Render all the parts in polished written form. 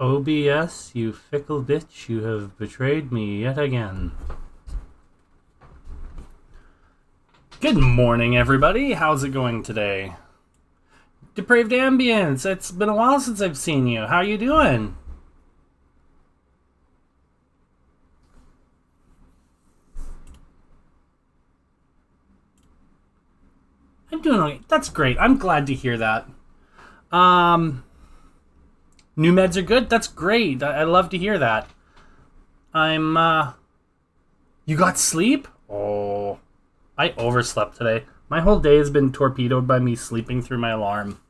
OBS, you fickle bitch, you have betrayed me yet again. Good morning, everybody. How's it going today? Depraved Ambience, it's been a while since I've seen you. How you doing? I'm doing okay. That's great. I'm glad to hear that. New meds are good? That's great. I love to hear that. You got sleep? Oh, I overslept today. My whole day has been torpedoed by me sleeping through my alarm.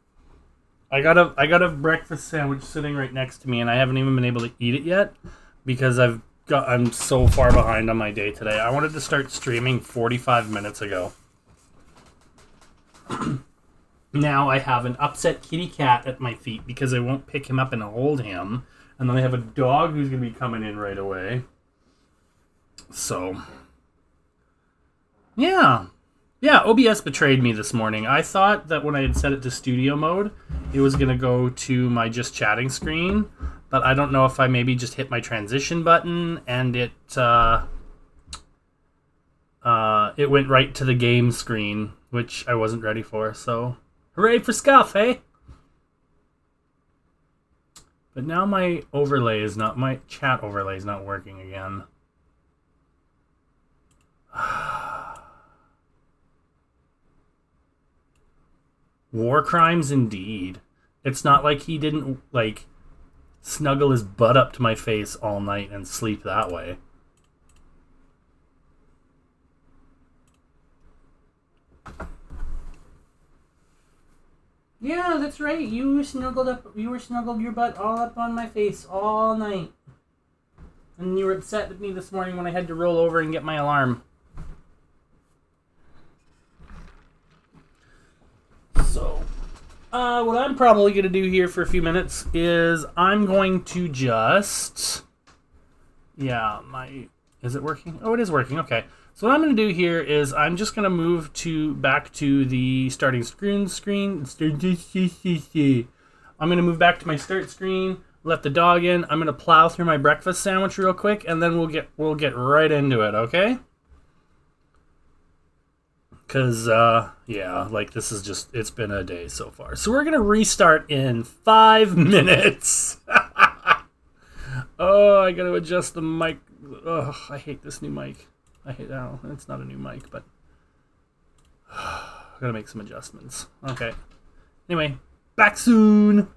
I got a breakfast sandwich sitting right next to me, and I haven't even been able to eat it yet because I'm so far behind on my day today. I wanted to start streaming 45 minutes ago. Now I have an upset kitty cat at my feet because I won't pick him up and hold him, and then I have a dog who's gonna be coming in right away. So, yeah. Yeah, OBS betrayed me this morning. I thought that when I had set it to studio mode, it was going to go to my just chatting screen, but I don't know if I maybe just hit my transition button and it went right to the game screen, which I wasn't ready for, so hooray for Scuff, hey? But now my chat overlay is not working again. War crimes indeed. It's not like he didn't, snuggle his butt up to my face all night and sleep that way. Yeah, that's right. You were snuggled your butt all up on my face all night. And you were upset with me this morning when I had to roll over and get my alarm. So, what I'm probably going to do here for a few minutes is I'm going to just... Yeah, is it working? Oh, it is working. Okay. So what I'm going to do here is I'm just going to move back to the starting screen. I'm going to move back to my start screen, let the dog in. I'm going to plow through my breakfast sandwich real quick, and then we'll get right into it, okay? Because, this is just, it's been a day so far. So we're going to restart in 5 minutes. Oh, I got to adjust the mic. Oh, I hate this new mic. It's not a new mic, but I got to make some adjustments. Okay. Anyway, back soon.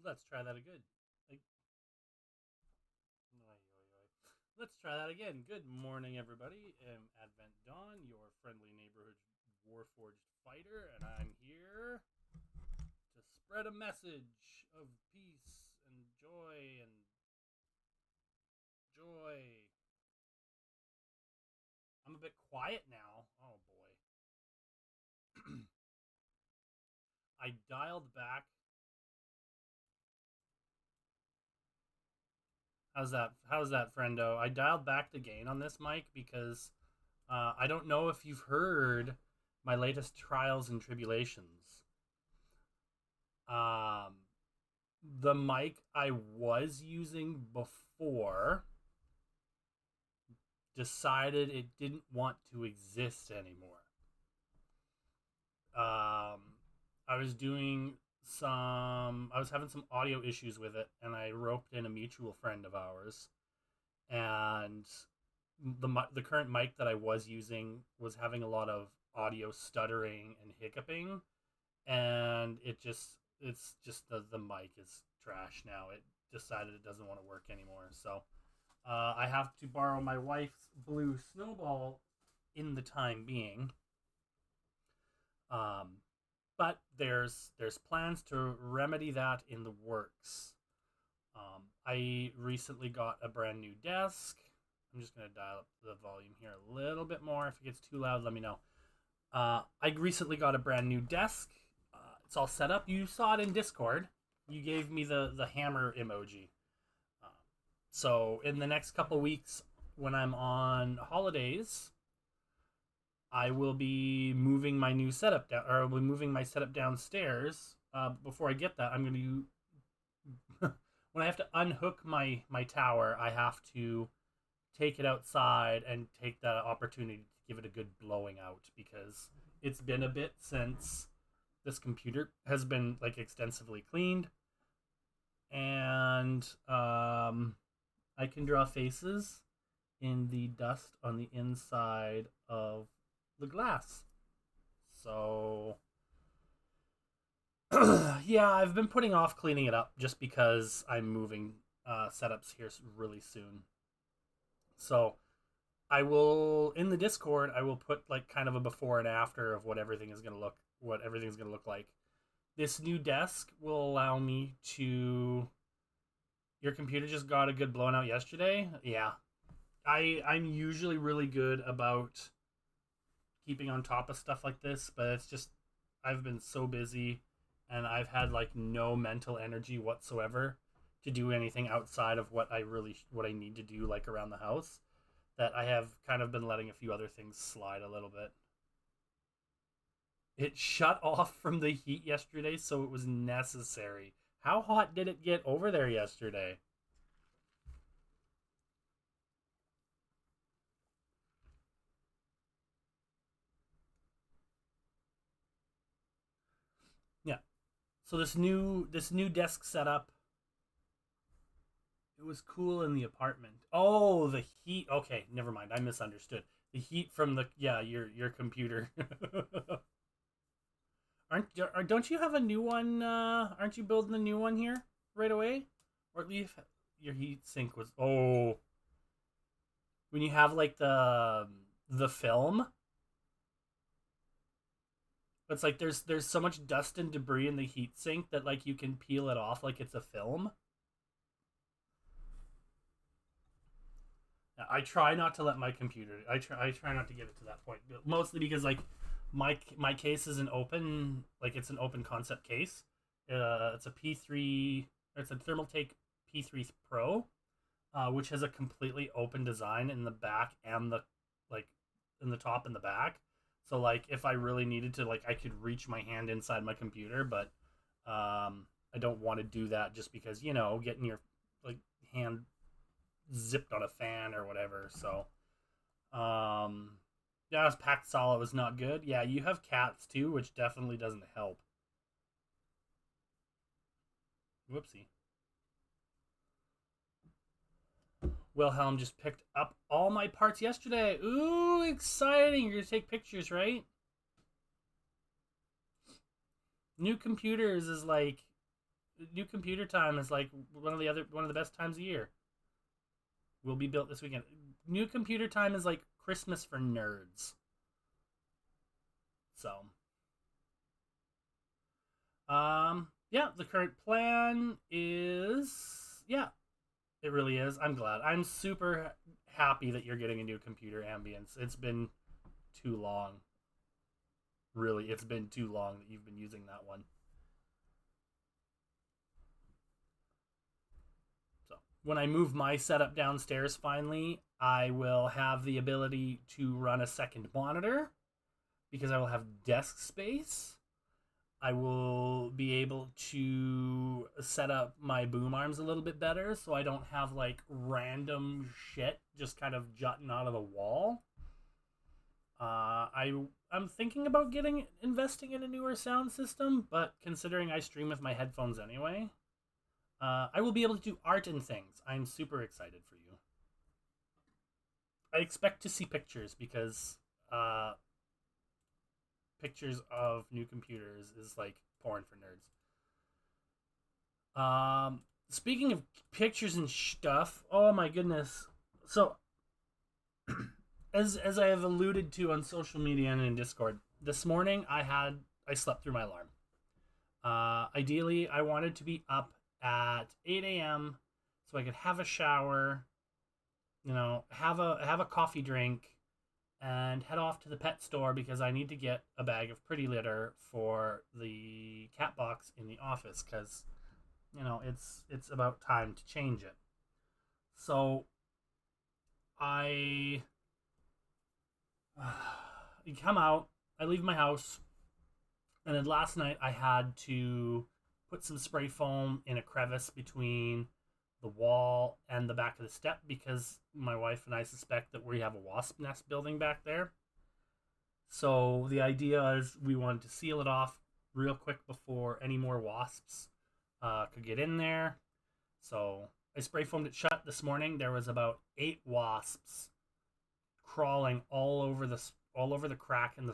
Let's try that again. Like, let's try that again. Good morning, everybody. I'm Advent Dawn, your friendly neighborhood Warforged fighter, and I'm here to spread a message of peace and joy and joy. I'm a bit quiet now. Oh boy. I dialed back. How's that? How's that, friendo? I dialed back the gain on this mic because I don't know if you've heard my latest trials and tribulations. Um, the mic I was using before decided it didn't want to exist anymore. I was having some audio issues with it, and I roped in a mutual friend of ours, and the current mic that I was using was having a lot of audio stuttering and hiccuping, and it's just the mic is trash now. It decided it doesn't want to work anymore, so I have to borrow my wife's blue snowball in the time being. Um, but there's plans to remedy that in the works. I recently got a brand new desk. I'm just gonna dial up the volume here a little bit more. If it gets too loud, let me know. I recently got a brand new desk. It's all set up. You saw it in Discord. You gave me the hammer emoji. So in the next couple weeks, when I'm on holidays, I will be moving my new setup down, or I'll be moving my setup downstairs. Before I get that, I'm going to when I have to unhook my tower, I have to take it outside and take that opportunity to give it a good blowing out, because it's been a bit since this computer has been like extensively cleaned, and I can draw faces in the dust on the inside of the glass. So yeah, I've been putting off cleaning it up just because I'm moving setups here really soon. So I will, in the Discord, I will put like kind of a before and after of what everything's gonna look like. This new desk will allow me to. Your computer just got a good blown out yesterday. Yeah, I'm usually really good about keeping on top of stuff like this, but it's just I've been so busy, and I've had like no mental energy whatsoever to do anything outside of what I need to do, like around the house, that I have kind of been letting a few other things slide a little bit. It shut off from the heat yesterday, so it was necessary. How hot did it get over there yesterday? Yeah. So this new desk setup, it was cool in the apartment. Oh, the heat. Okay, never mind. I misunderstood. The heat from the your computer. Don't you have a new one? Aren't you building a new one here right away? Or at least your heat sink was. Oh, when you have like the film, it's like there's so much dust and debris in the heat sink that like you can peel it off like it's a film. I try not to let my computer. I try not to get it to that point, mostly because like my case is an open, like it's an open concept case. It's a P3. It's a Thermaltake P3 Pro, which has a completely open design in the back and the like in the top and the back. So like if I really needed to, like I could reach my hand inside my computer, but I don't want to do that just because getting your like hand zipped on a fan or whatever. So yeah, it was packed solid. It was not good. Yeah, you have cats too, which definitely doesn't help. Whoopsie. Wilhelm just picked up all my parts yesterday. Ooh, exciting. You're going to take pictures, right? New computers is like New computer time is like one of the best times of year. Will be built this weekend. New computer time is like Christmas for nerds. So, yeah, the current plan is, yeah, it really is. I'm glad. I'm super happy that you're getting a new computer, Ambience. It's been too long. Really, it's been too long that you've been using that one. So, when I move my setup downstairs finally, I will have the ability to run a second monitor because I will have desk space. I will be able to set up my boom arms a little bit better so I don't have like random shit just kind of jutting out of the wall. I'm thinking about investing in a newer sound system, but considering I stream with my headphones anyway, I will be able to do art and things. I'm super excited for you. I expect to see pictures because pictures of new computers is like porn for nerds. Speaking of pictures and stuff, oh my goodness. So, as I have alluded to on social media and in Discord, this morning I slept through my alarm. Ideally, I wanted to be up at 8 a.m. so I could have a shower, have a coffee drink, and head off to the pet store because I need to get a bag of pretty litter for the cat box in the office because it's about time to change it. So I come out, I leave my house, and then last night I had to put some spray foam in a crevice between the wall and the back of the step because my wife and I suspect that we have a wasp nest building back there. So the idea is we wanted to seal it off real quick before any more wasps could get in there. So I spray foamed it shut this morning. There was about 8 wasps crawling all over the crack in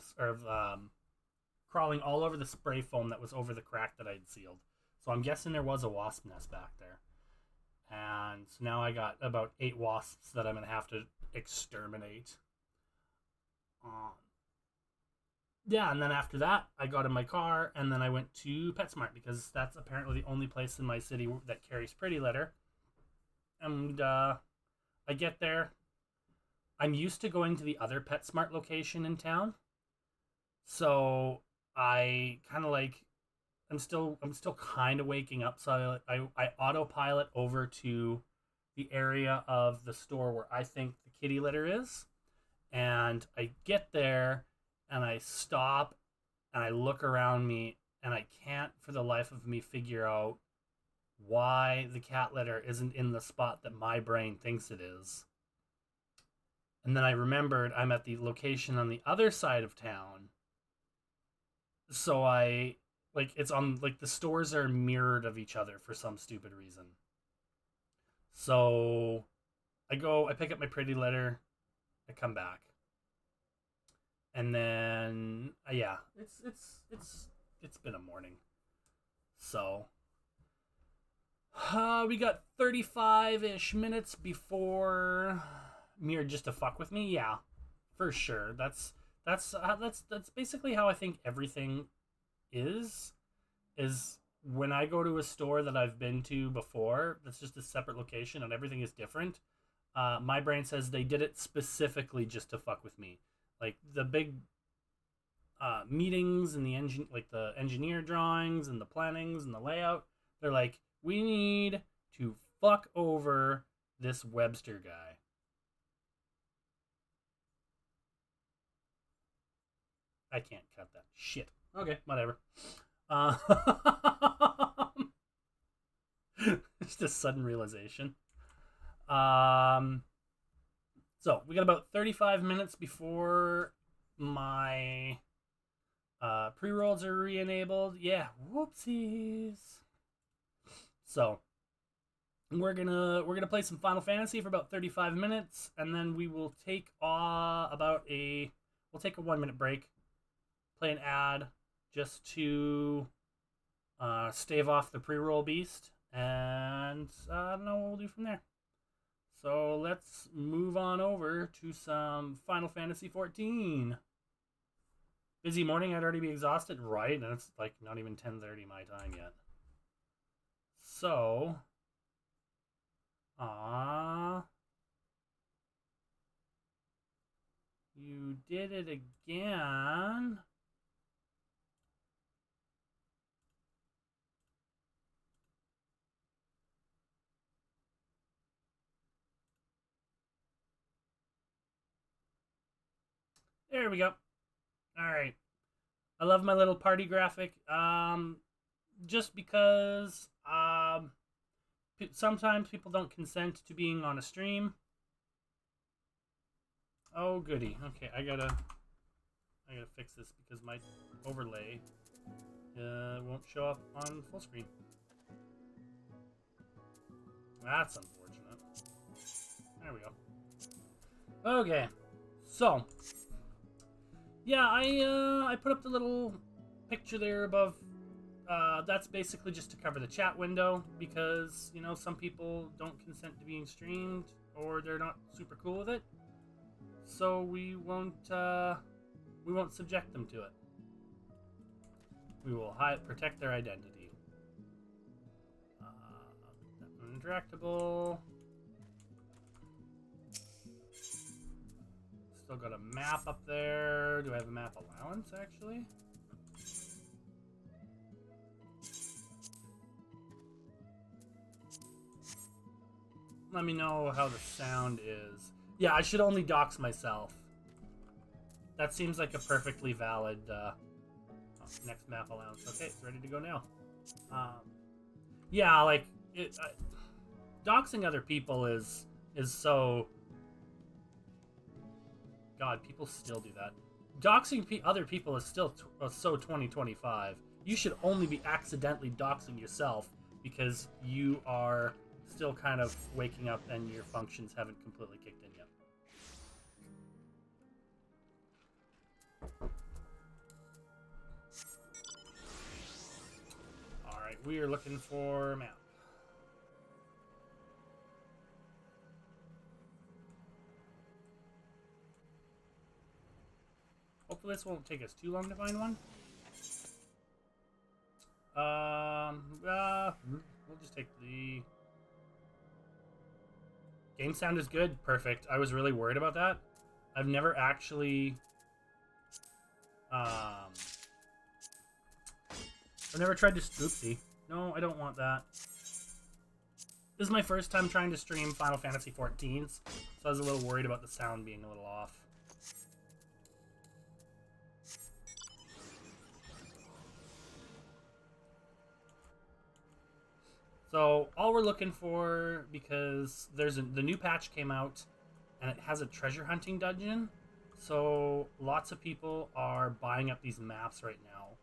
crawling all over the spray foam that was over the crack that I'd sealed. So I'm guessing there was a wasp nest back there. And so now I got about 8 wasps that I'm going to have to exterminate. Yeah, and then after that, I got in my car and then I went to PetSmart because that's apparently the only place in my city that carries pretty litter. And I get there. I'm used to going to the other PetSmart location in town. So I kind of like I'm still kind of waking up, so I autopilot over to the area of the store where I think the kitty litter is, and I get there and I stop and I look around me and I can't for the life of me figure out why the cat litter isn't in the spot that my brain thinks it is. And then I remembered I'm at the location on the other side of town. So it's on, like, the stores are mirrored of each other for some stupid reason. So I pick up my pretty litter, I come back. And then yeah, it's been a morning. So we got 35-ish minutes before Mir just to fuck with me. Yeah, for sure. That's basically how I think everything is when I go to a store that I've been to before that's just a separate location and everything is different. My brain says they did it specifically just to fuck with me. Like the big meetings and the engineer drawings and the plannings and the layout, they're like, we need to fuck over this Webster guy. I can't cut that shit. Okay, whatever. Just a sudden realization. So we got about 35 minutes before my pre-rolls are re-enabled. Yeah, whoopsies. So we're gonna play some Final Fantasy for about 35 minutes, and then we will take we'll take a 1-minute break, play an ad just to stave off the pre-roll beast, and I don't know what we'll do from there. So let's move on over to some Final Fantasy XIV. Busy morning, I'd already be exhausted, right? And it's like not even 10:30 my time yet. So, you did it again. There we go. All right. I love my little party graphic. Just because sometimes people don't consent to being on a stream. Oh goody. Okay, I gotta fix this because my overlay won't show up on full screen. That's unfortunate. There we go. Okay, so yeah, I put up the little picture there above. That's basically just to cover the chat window because, you know, some people don't consent to being streamed or they're not super cool with it. So we won't subject them to it. We will protect their identity. Interactable. Still got a map up there. Do I have a map allowance actually? Let me know how the sound is. Yeah, I should only dox myself. That seems like a perfectly valid next map allowance. Okay, it's ready to go now. Yeah, like doxing other people is so. God, people still do that. Doxing other people is still so 2025. You should only be accidentally doxing yourself because you are still kind of waking up and your functions haven't completely kicked in yet. Alright, we are looking for a map. Hopefully this won't take us too long to find one. We'll just take the... Game sound is good. Perfect. I was really worried about that. I've never actually... I've never tried to... Oopsie. No, I don't want that. This is my first time trying to stream Final Fantasy XIVs, so I was a little worried about the sound being a little off. So all we're looking for, because the new patch came out and it has a treasure hunting dungeon, so lots of people are buying up these maps right now.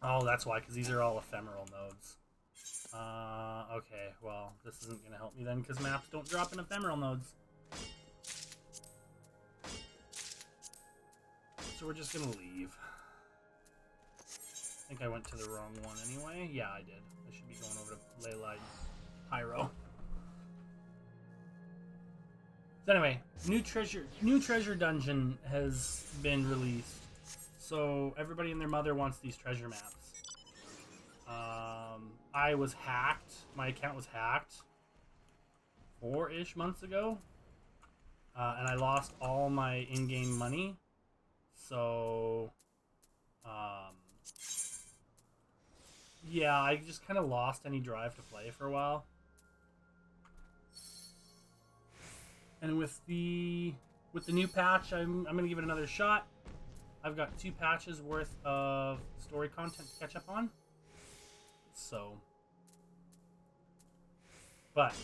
Oh, that's why, because these are all ephemeral nodes. Okay, well, this isn't going to help me then, because maps don't drop in ephemeral nodes. So we're just going to leave. I think I went to the wrong one anyway. Yeah, I did. I should be going over to Leyline Pyro. So anyway, new treasure dungeon has been released. So everybody and their mother wants these treasure maps. I was hacked. My account was hacked 4-ish months ago. And I lost all my in-game money. So yeah, I just kind of lost any drive to play for a while. And with the new patch, I'm gonna give it another shot. I've got 2 patches worth of story content to catch up on. So, but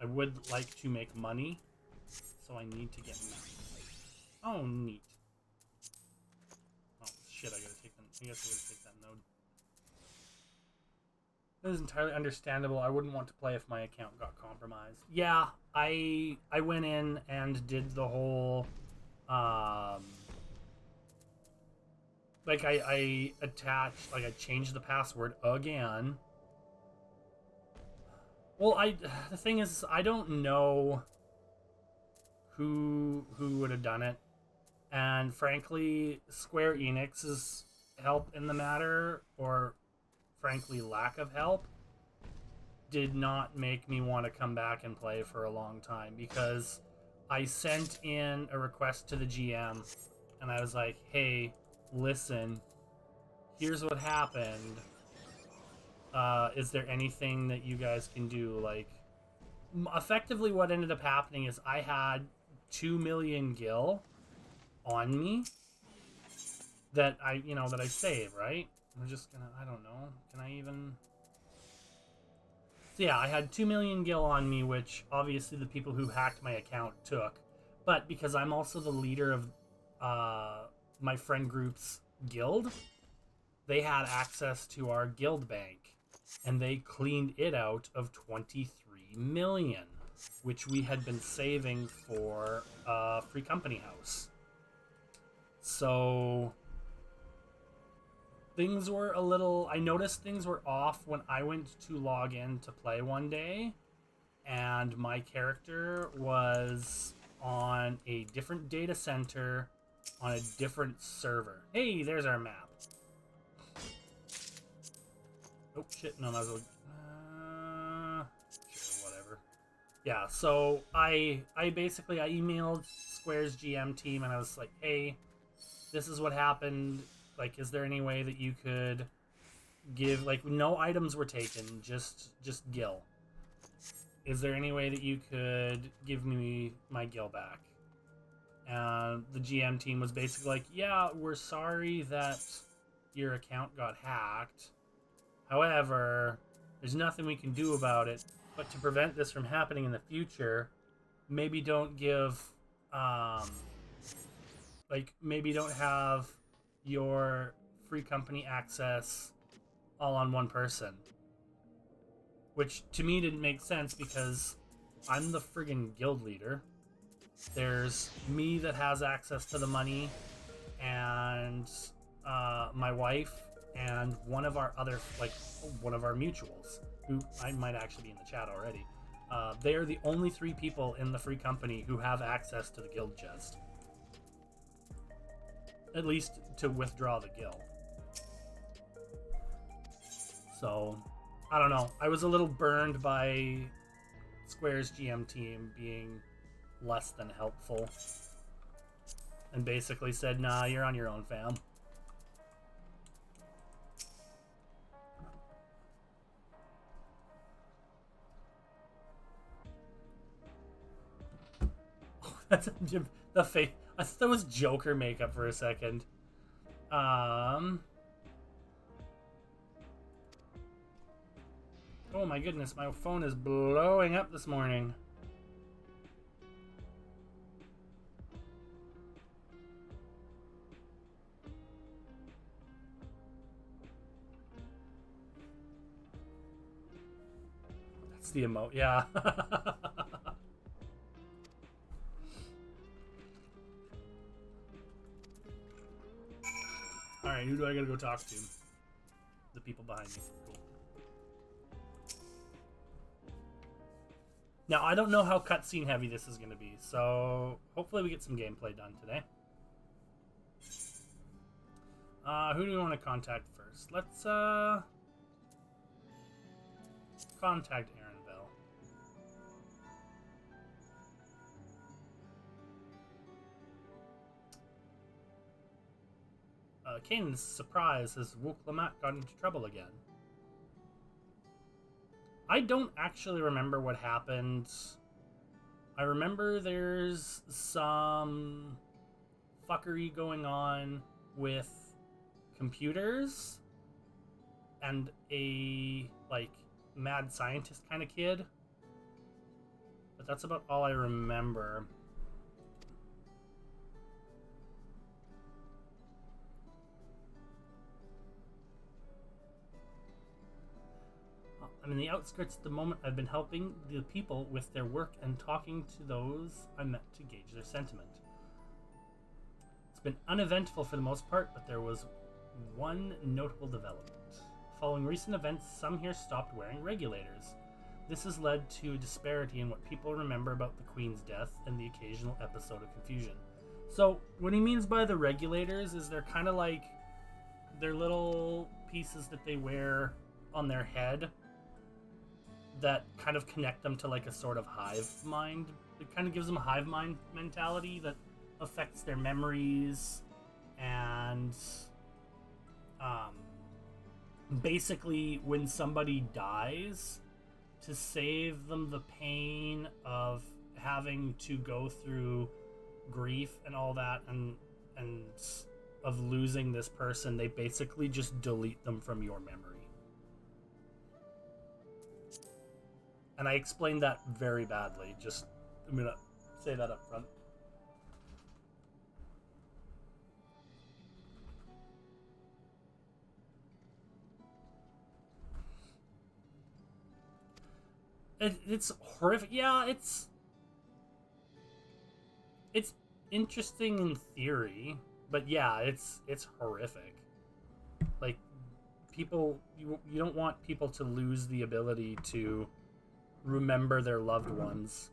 I would like to make money, so I need to get maps. Oh, neat. Oh shit! I guess I gotta take that node. This is entirely understandable. I wouldn't want to play if my account got compromised. Yeah, I went in and did the whole like I attached, like I changed the password again. Well, the thing is, I don't know who would have done it, and frankly, Square Enix's help in the matter, or frankly lack of help, did not make me want to come back and play for a long time, because I sent in a request to the GM and I was like, hey, listen, here's what happened. Is there anything that you guys can do? Like, effectively what ended up happening is I had 2 million gil on me that I save, right? I'm just gonna, I don't know, can I even... So yeah, I had 2 million gil on me, which obviously the people who hacked my account took. But because I'm also the leader of my friend group's guild, they had access to our guild bank. And they cleaned it out of 23 million, which we had been saving for a free company house. So... things were a little... I noticed things were off when I went to log in to play one day, and my character was on a different data center on a different server. Hey, there's our map. Oh, shit, no, I was... sure, whatever. Yeah, so I basically, I emailed Square's GM team, and I was like, hey, this is what happened. Like, is there any way that you could give, like, no items were taken, just gil. Is there any way that you could give me my gil back? And the GM team was basically like, yeah, we're sorry that your account got hacked. However, there's nothing we can do about it. But to prevent this from happening in the future, maybe don't give, maybe don't have your free company access all on one person. Which to me didn't make sense because I'm the friggin' guild leader. There's me that has access to the money, and my wife, and one of our other, one of our mutuals, who I might actually be in the chat already. They are the only 3 people in the free company who have access to the guild chest. At least to withdraw the gil. So, I don't know. I was a little burned by Square's GM team being less than helpful. And basically said, nah, you're on your own, fam. That's the face. I thought that was Joker makeup for a second. Oh my goodness, my phone is blowing up this morning. That's the emote, yeah. Alright, who do I gotta go talk to? The people behind me. Cool. Now, I don't know how cutscene heavy this is gonna be, so hopefully we get some gameplay done today. Who do we want to contact first? Let's, contact Aaron Bell. Kane's surprise has Wook Lamont got into trouble again. I don't actually remember what happened. I remember there's some fuckery going on with computers and a, mad scientist kind of kid. But that's about all I remember. I'm in the outskirts at the moment. I've been helping the people with their work and talking to those I met to gauge their sentiment. It's been uneventful for the most part, but there was one notable development. Following recent events, some here stopped wearing regulators. This has led to a disparity in what people remember about the Queen's death and the occasional episode of confusion. So, what he means by the regulators is they're kind of like they're little pieces that they wear on their head that kind of connect them to like a sort of hive mind. It kind of gives them a hive mind mentality that affects their memories and basically when somebody dies, to save them the pain of having to go through grief and all that and of losing this person, they basically just delete them from your memory. And I explained that very badly. I'm gonna say that up front. It's horrific. Yeah, it's interesting in theory, but yeah, it's horrific. Like, people, you don't want people to lose the ability to remember their loved ones.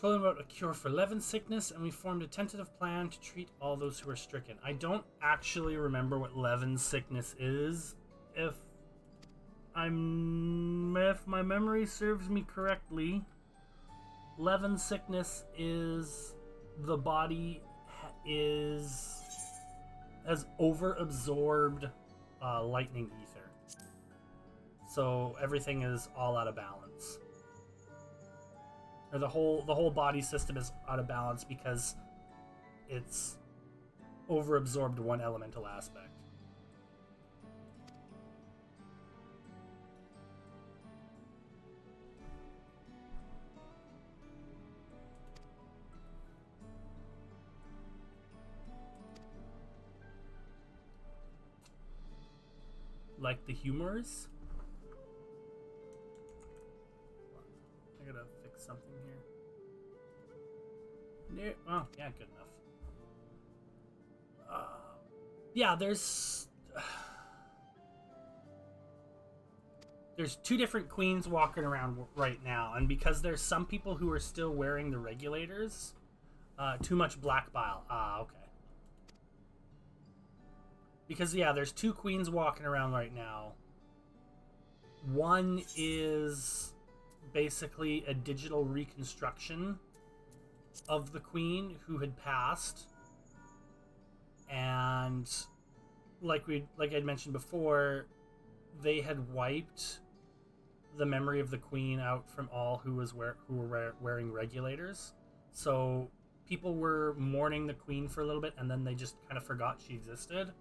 Told him about a cure for Levin sickness, and we formed a tentative plan to treat all those who are stricken. I don't actually remember what Levin sickness is. If my memory serves me correctly, Levin sickness is the body has over-absorbed lightning ether, so everything is all out of balance. Or the whole body system is out of balance because it's over-absorbed one elemental aspect. Like the humors? I gotta fix something here. Oh, yeah, good enough. Yeah, there's two different queens walking around right now, and because there's some people who are still wearing the regulators, too much black bile. Okay. Because, yeah, there's two queens walking around right now. One is basically a digital reconstruction of the queen who had passed, and like I'd mentioned before, they had wiped the memory of the queen out from all who were wearing regulators. So people were mourning the queen for a little bit, and then they just kind of forgot she existed,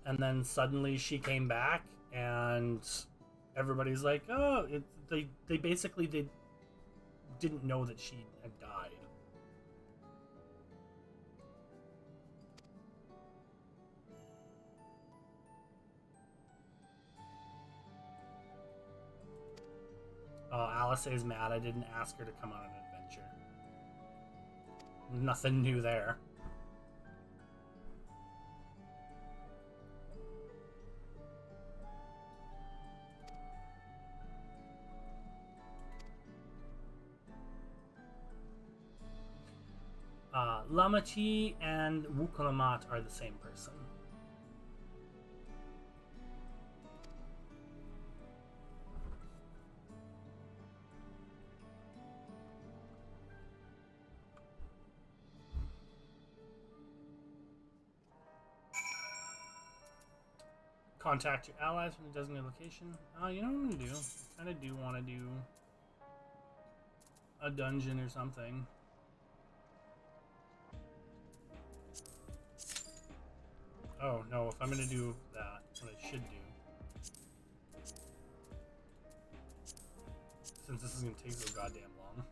and then suddenly she came back, and everybody's like, oh, they didn't know that she had died. Alice is mad I didn't ask her to come on an adventure. Nothing new there. Lamachi and Wukalamat are the same person. Contact your allies from the designated location. You know what I'm gonna do? I kinda do want to do a dungeon or something. Oh no, if I'm gonna do that, what I should do, since this is gonna take so goddamn long,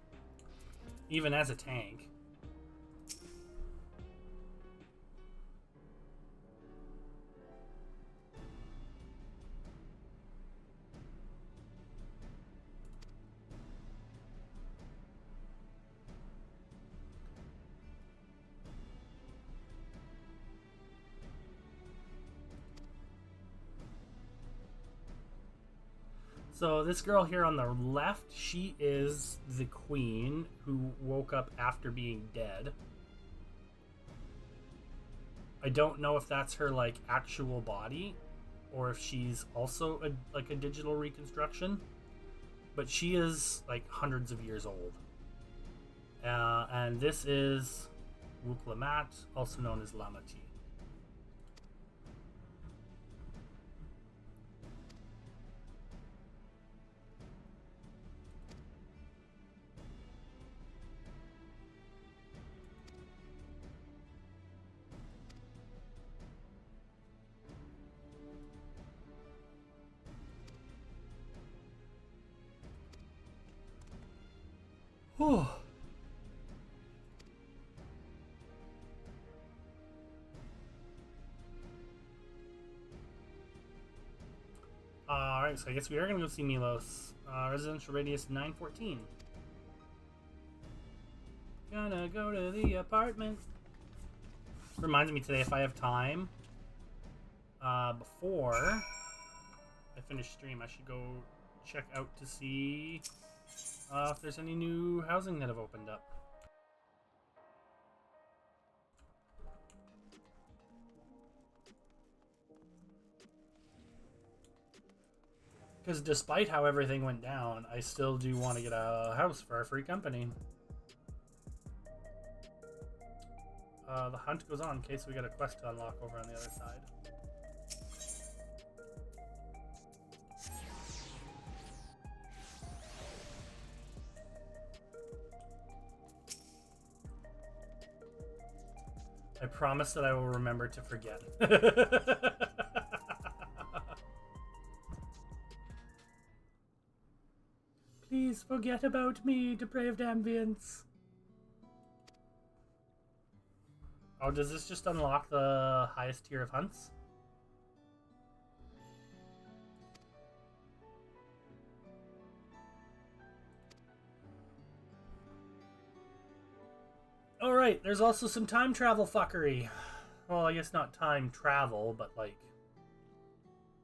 even as a tank, So this girl here on the left, she is the queen who woke up after being dead. I don't know if that's her like actual body or if she's also a digital reconstruction, but she is like hundreds of years old. And this is Wuklamat, also known as Lamati. Whew. Alright, so I guess we are going to go see Milos. Residential radius 914. Gonna go to the apartment. Reminds me today, if I have time, before I finish stream, I should go check out to see if there's any new housing that have opened up. Because despite how everything went down, I still do want to get a house for our free company. The hunt goes on in case we got a quest to unlock over on the other side. I promise that I will remember to forget. Please forget about me, depraved ambience. Oh, does this just unlock the highest tier of hunts? Alright, there's also some time travel fuckery. Well, I guess not time travel, but like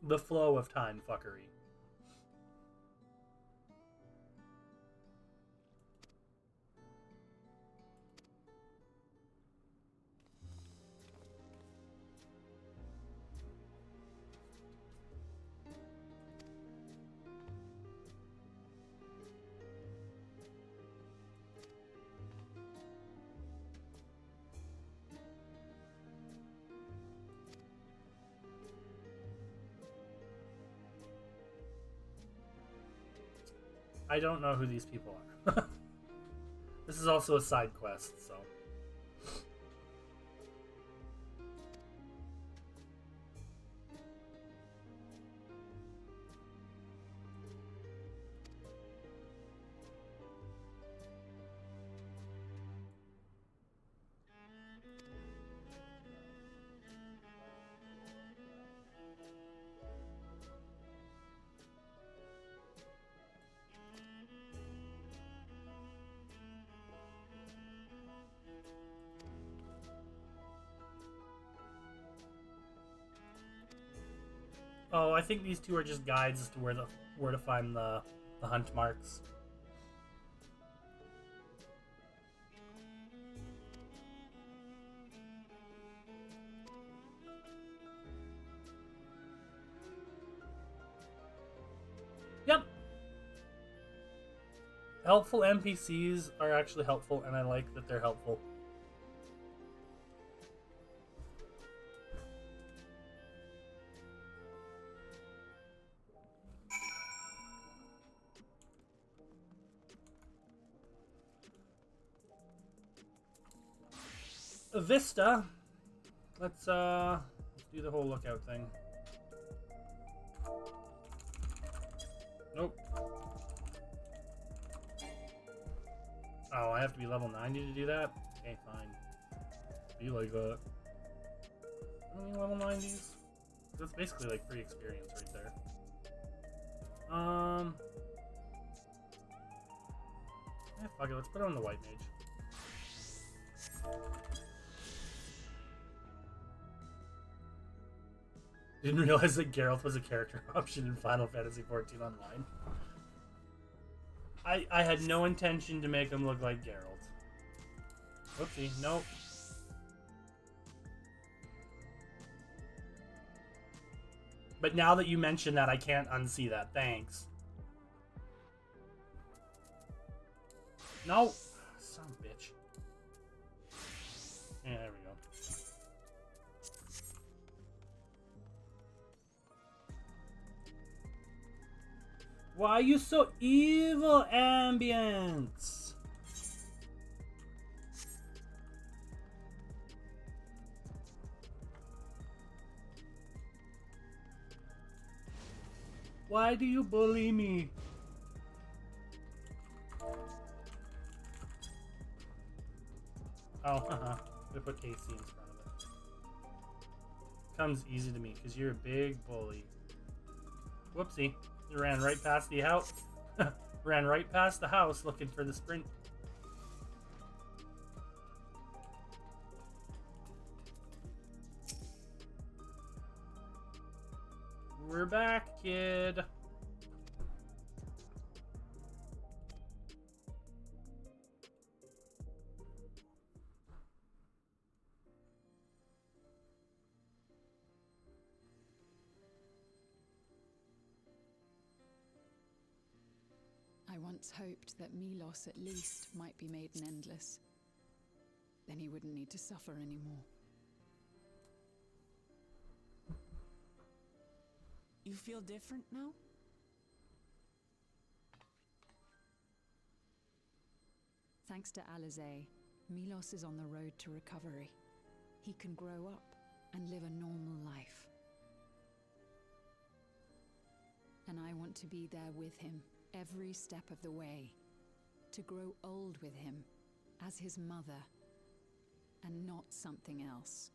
the flow of time fuckery. I don't know who these people are. This is also a side quest, so. Oh, I think these two are just guides as to where to find the hunt marks. Yep. Helpful NPCs are actually helpful, and I like that they're helpful. Vista. Let's do the whole lookout thing. Nope. Oh, I have to be level 90 to do that? Okay, fine. Be like that. How many level 90s? That's basically like free experience right there. Yeah, fuck it, let's put on the white mage. Didn't realize that Geralt was a character option in Final Fantasy XIV Online. I had no intention to make him look like Geralt. Whoopsie, nope. But now that you mention that, I can't unsee that. Thanks. No! Son of a bitch. Yeah, there we go. Why are you so evil, Ambience? Why do you bully me? Oh, I put AC in front of it. Comes easy to me because you're a big bully. Whoopsie. You ran right past the house. Ran right past the house looking for the sprint. We're back, kid. I once hoped that Milos at least might be made an endless. Then he wouldn't need to suffer anymore. You feel different now? Thanks to Alizé, Milos is on the road to recovery. He can grow up and live a normal life. And I want to be there with him every step of the way. To grow old with him as his mother and not something else.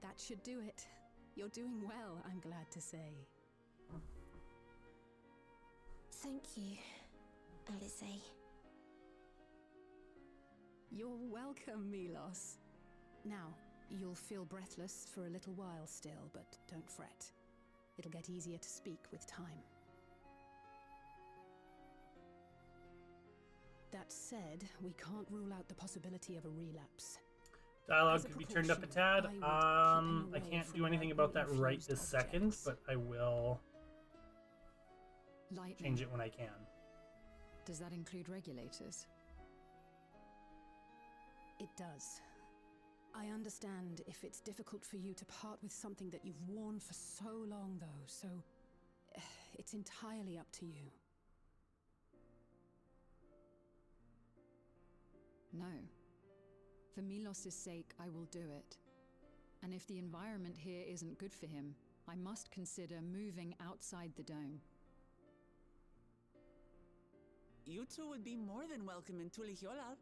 That should do it. You're doing well, I'm glad to say. Thank you, Alizé. You're welcome, Milos. Now, you'll feel breathless for a little while still, but don't fret. It'll get easier to speak with time. That said, we can't rule out the possibility of a relapse. Dialogue could be turned up a tad. I can't do anything about that right this second, but I will change it when I can. Does that include regulators? It does. I understand if it's difficult for you to part with something that you've worn for so long, though, so it's entirely up to you. No. For Milos' sake, I will do it. And if the environment here isn't good for him, I must consider moving outside the dome. You two would be more than welcome in Tulihiola.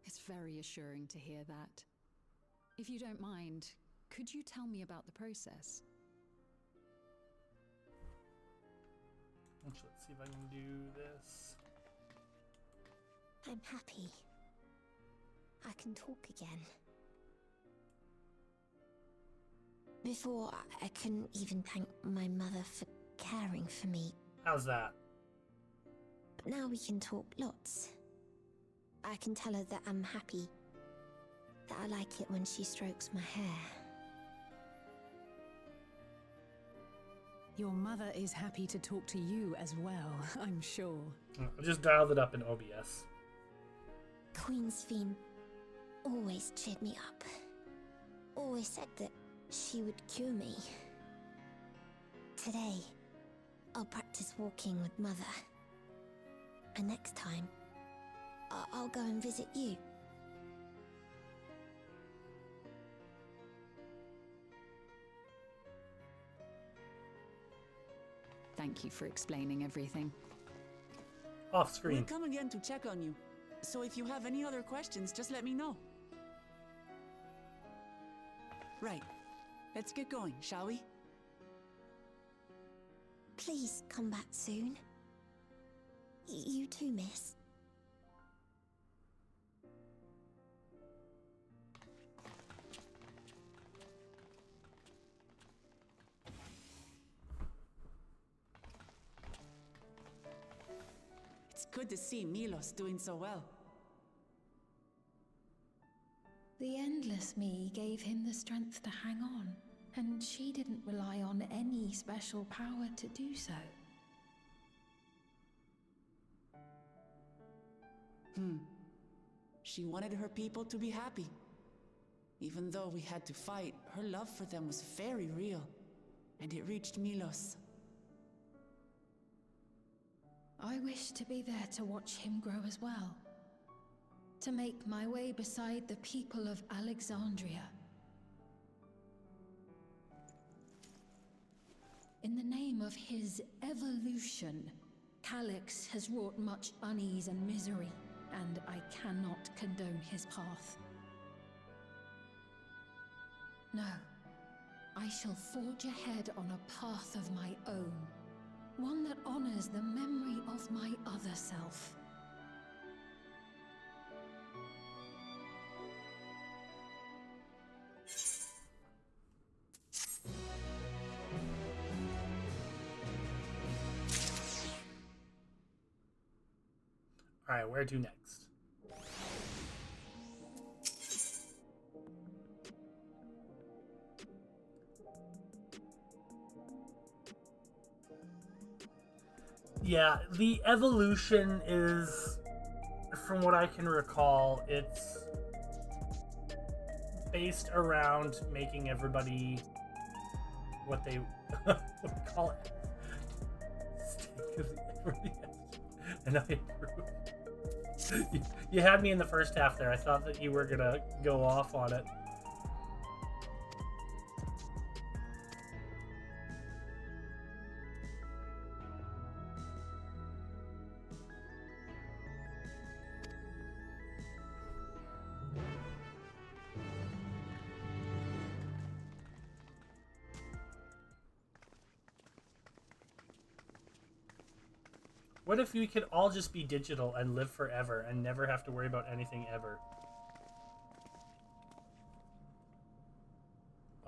It's very assuring to hear that. If you don't mind, could you tell me about the process? Actually, let's see if I can do this. I'm happy. I can talk again. Before, I couldn't even thank my mother for caring for me. How's that? But now we can talk lots. I can tell her that I'm happy. That I like it when she strokes my hair. Your mother is happy to talk to you as well, I'm sure. I just dialed it up in OBS. Queen's Fiend always cheered me up. Always said that she would cure me. Today, I'll practice walking with Mother. And next time, I'll go and visit you. Thank you for explaining everything. Off screen. We'll come again to check on you. So if you have any other questions, just let me know. Right. Let's get going, shall we? Please come back soon. You too, miss. It's good to see Milos doing so well. The Endless Me gave him the strength to hang on, and she didn't rely on any special power to do so. She wanted her people to be happy. Even though we had to fight, her love for them was very real, and it reached Milos. I wish to be there to watch him grow as well. To make my way beside the people of Alexandria. In the name of his evolution, Calyx has wrought much unease and misery, and I cannot condone his path. No, I shall forge ahead on a path of my own, one that honors the memory of my other self. Alright, where to next? Yeah, the evolution is, from what I can recall, it's based around making everybody what they call it. And I approve. You had me in the first half there. I thought that you were gonna go off on it. What if we could all just be digital and live forever and never have to worry about anything ever?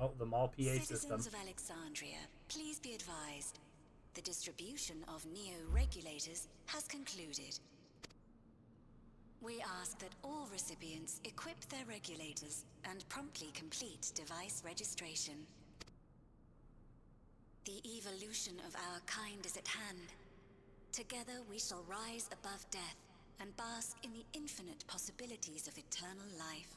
Oh, the mall PA system. Citizens of Alexandria, please be advised. The distribution of neo-regulators has concluded. We ask that all recipients equip their regulators and promptly complete device registration. The evolution of our kind is at hand. Together we shall rise above death and bask in the infinite possibilities of eternal life.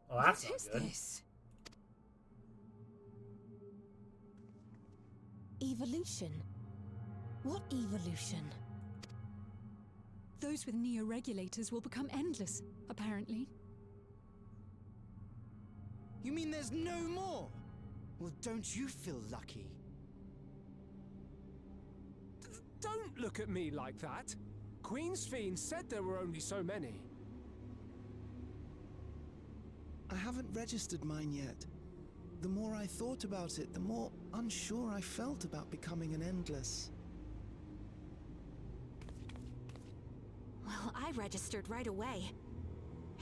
Well, that's What not is good. this? Evolution? What evolution? Those with neo-regulators will become endless, apparently. You mean there's no more? Well, don't you feel lucky? Don't look at me like that. Queen's Fiend said there were only so many. I haven't registered mine yet. The more I thought about it, the more unsure I felt about becoming an Endless. Well, I registered right away.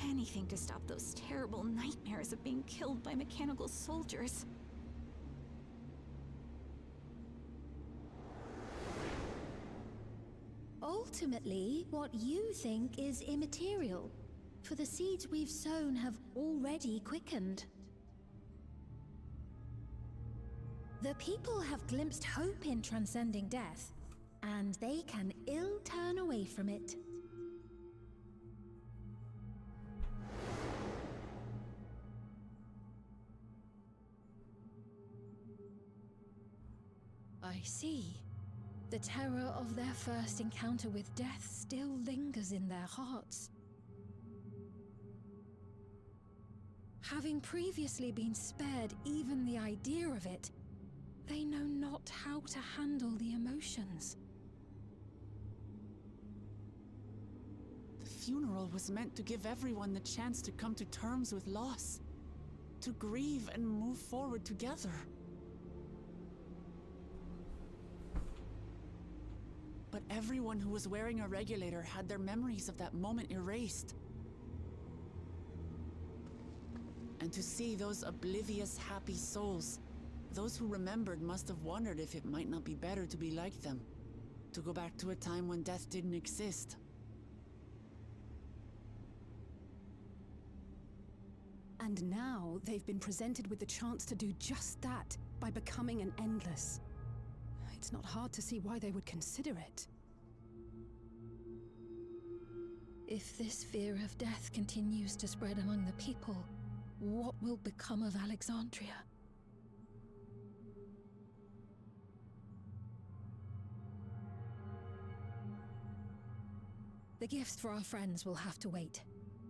Anything to stop those terrible nightmares of being killed by mechanical soldiers. Ultimately, what you think is immaterial, for the seeds we've sown have already quickened. The people have glimpsed hope in transcending death, and they can ill turn away from it. I see. The terror of their first encounter with death still lingers in their hearts. Having previously been spared even the idea of it, they know not how to handle the emotions. The funeral was meant to give everyone the chance to come to terms with loss. to grieve and move forward together. But everyone who was wearing a regulator had their memories of that moment erased. And to see those oblivious, happy souls, those who remembered must have wondered if it might not be better to be like them, to go back to a time when death didn't exist. And now they've been presented with the chance to do just that by becoming an Endless. It's not hard to see why they would consider it. If this fear of death continues to spread among the people, what will become of Alexandria? The gifts for our friends will have to wait.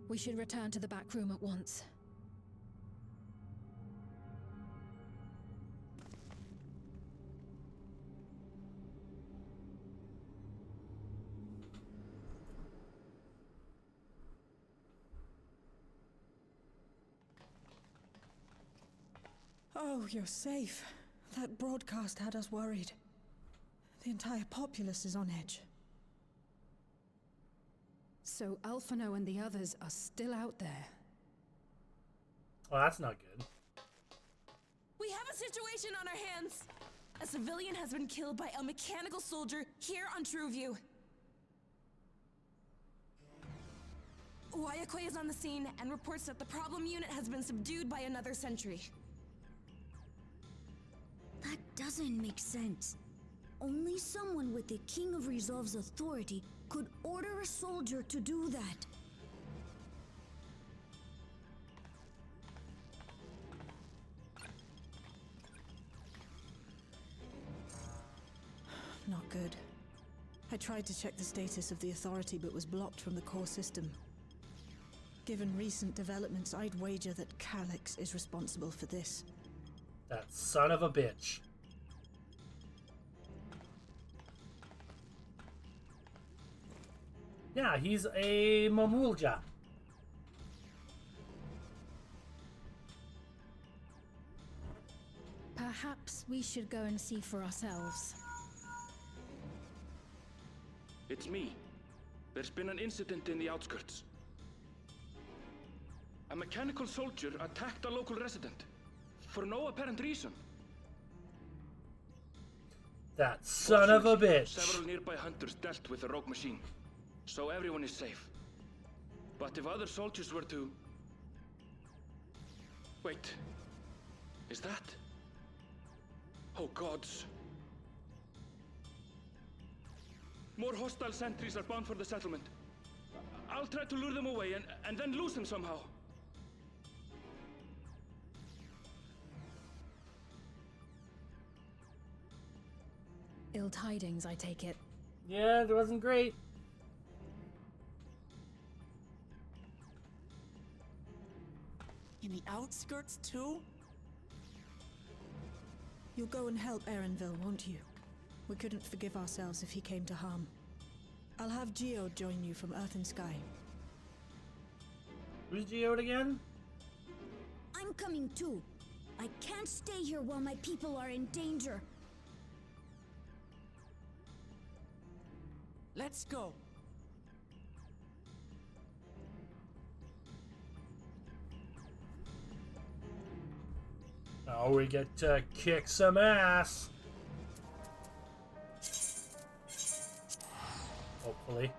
We should return to the back room at once. Oh, you're safe. That broadcast had us worried. The entire populace is on edge. So Alphino and the others are still out there. Well, that's not good. We have a situation on our hands. A civilian has been killed by a mechanical soldier here on Trueview. Wayakwe is on the scene and reports that the problem unit has been subdued by another sentry. That doesn't make sense. Only someone with the King of Resolve's authority could order a soldier to do that. Not good. I tried to check the status of the authority but was blocked from the core system. Given recent developments, I'd wager that Calyx is responsible for this. That son of a bitch. Yeah, he's a Mamulja. Perhaps we should go and see for ourselves. It's me. There's been an incident in the outskirts. A mechanical soldier attacked a local resident. For no apparent reason. That son of a bitch. Several nearby hunters dealt with the rogue machine, so everyone is safe. But if other soldiers were to... Wait. Is that... Oh gods. More hostile sentries are bound for the settlement. I'll try to lure them away and then lose them somehow. Ill tidings, I take it. Yeah, it wasn't great. In the outskirts too? You'll go and help Erenville, won't you? We couldn't forgive ourselves if he came to harm. I'll have Geode join you from Earth and Sky. Who's Geode again? I'm coming too. I can't stay here while my people are in danger. Let's go. Now we get to kick some ass. Hopefully.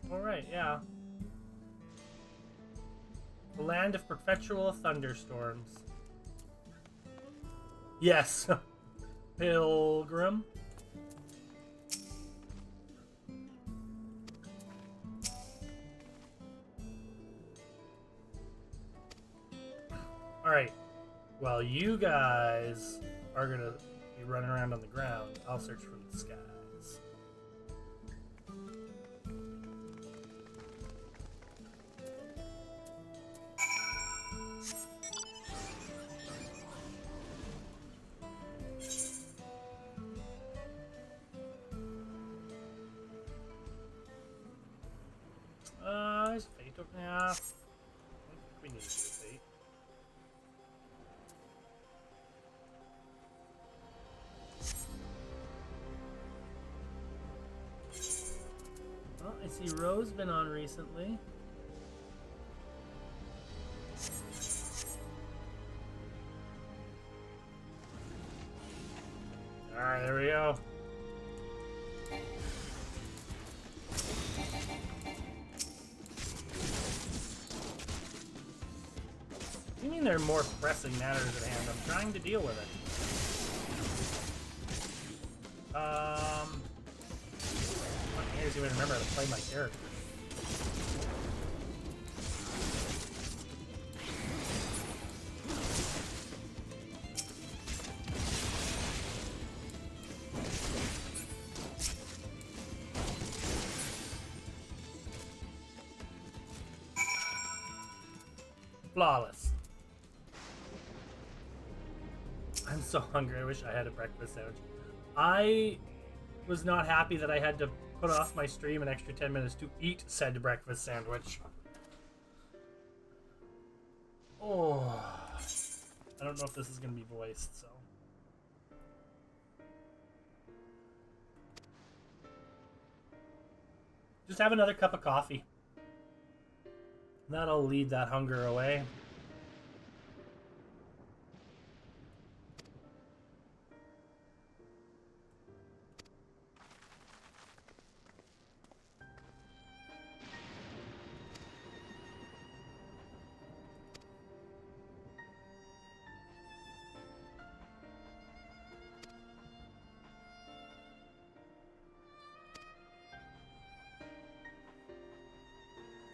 Alright, yeah. The land of perpetual thunderstorms. Yes. Pilgrim. Alright. Well, you guys are gonna be running around on the ground. I'll search from the skies. see Rose been on recently. Alright, there we go. What do you mean there are more pressing matters at hand? I'm trying to deal with it. I can't even remember how to play my character. Flawless. I'm so hungry. I wish I had a breakfast sandwich. I was not happy that I had to put off my stream an extra 10 minutes to eat said breakfast sandwich. Oh. I don't know if this is going to be voiced, so. Just have another cup of coffee. That'll lead that hunger away.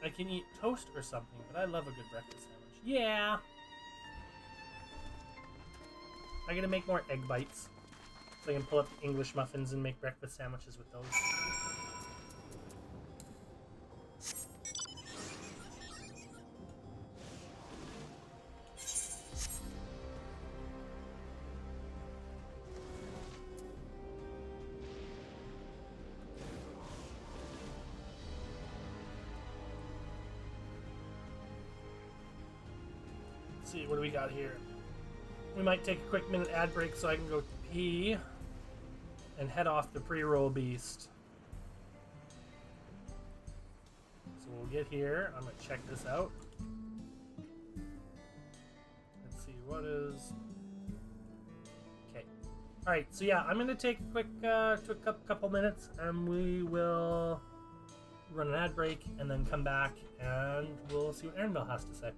I can eat toast or something, but I love a good breakfast sandwich. Yeah! I'm gonna make more egg bites. So I can pull up English muffins and make breakfast sandwiches with those. Let's see, what do we got here? We might take a quick minute ad break so I can go pee and head off the pre-roll beast. So we'll get here. I'm gonna check this out. Let's see, what is... Okay. Alright, so yeah, I'm gonna take a quick couple minutes and we will run an ad break and then come back and we'll see what Aaronville has to say.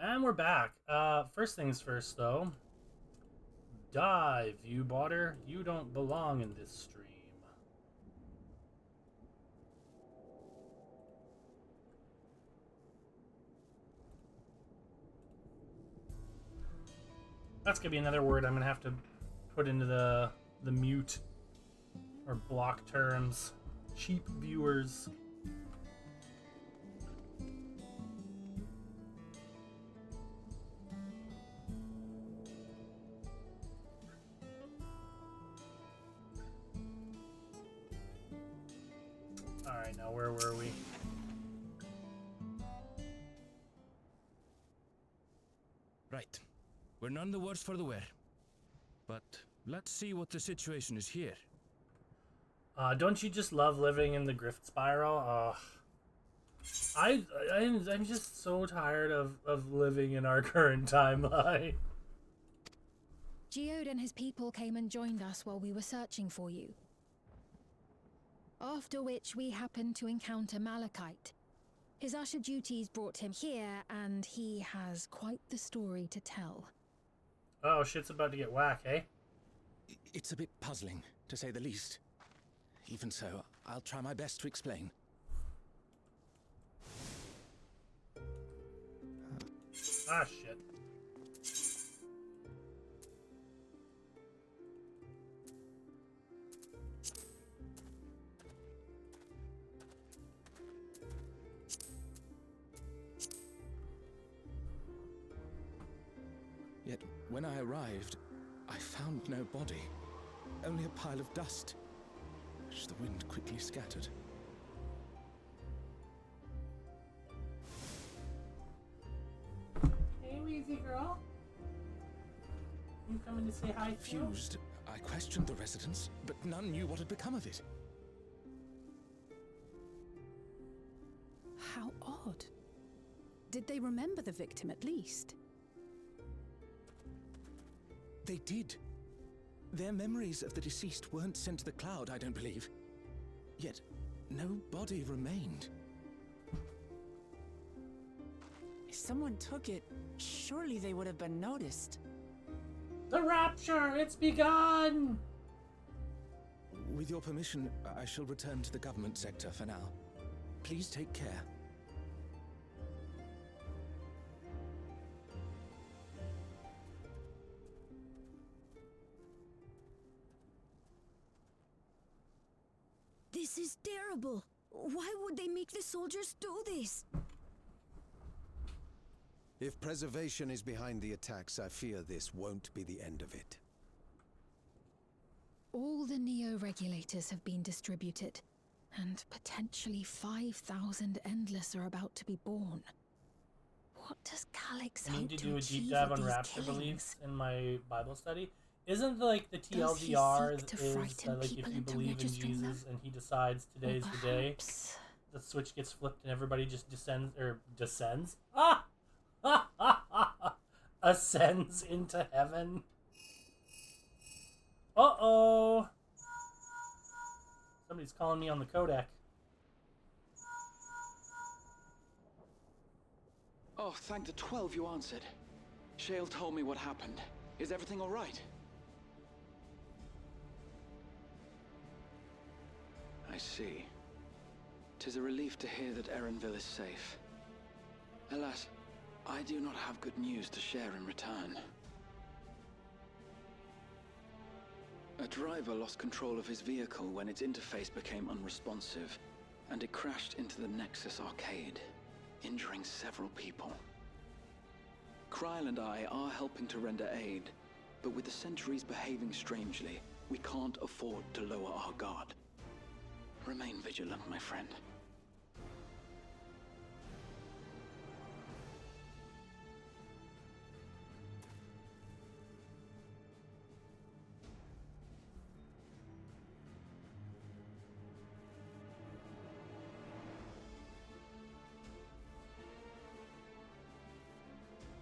And we're back. First things first, though. Die, Viewbotter. You don't belong in this stream. That's gonna be another word I'm gonna have to put into the mute or block terms. Cheap viewers. Alright, now where were we? Right. We're none the worse for the wear. But let's see what the situation is here. Don't you just love living in the grift spiral? I'm just so tired of living in our current timeline. Geode and his people came and joined us while we were searching for you. After which we happened to encounter Malachite. His usher duties brought him here, and he has quite the story to tell. Oh, shit's about to get whack, eh? It's a bit puzzling, to say the least. Even so, I'll try my best to explain. Ah, shit. Yet, when I arrived, I found no body. Only a pile of dust, which the wind quickly scattered. Hey, Weezy girl. You coming to say hi? Confused, I questioned the residents, but none knew what had become of it. How odd. Did they remember the victim at least? They did. Their memories of the deceased weren't sent to the cloud, I don't believe. Yet, no body remained. If someone took it, surely they would have been noticed. The rapture! It's begun! With your permission, I shall return to the government sector for now. Please take care. This is terrible. Why would they make the soldiers do this? If preservation is behind the attacks, I fear this won't be the end of it. All the Neo-regulators have been distributed, and potentially 5,000 Endless are about to be born. What does Calix I hope need to to do a achieve deep dive with on these rapture killings? beliefs in my Bible study. Isn't like the Does he TLDR seek to is frighten that like if people you into believe in registering Jesus them? and he decides today's the day, Perhaps the switch gets flipped and everybody just descends? Ascends into heaven. Uh-oh. Somebody's calling me on the codec. Oh, thank the 12 you answered. Shale told me what happened. Is everything all right? I see. 'Tis a relief to hear that Erenville is safe. Alas, I do not have good news to share in return. A driver lost control of his vehicle when its interface became unresponsive, and it crashed into the Nexus arcade, injuring several people. Kryl and I are helping to render aid, but with the sentries behaving strangely, we can't afford to lower our guard. Remain vigilant, my friend.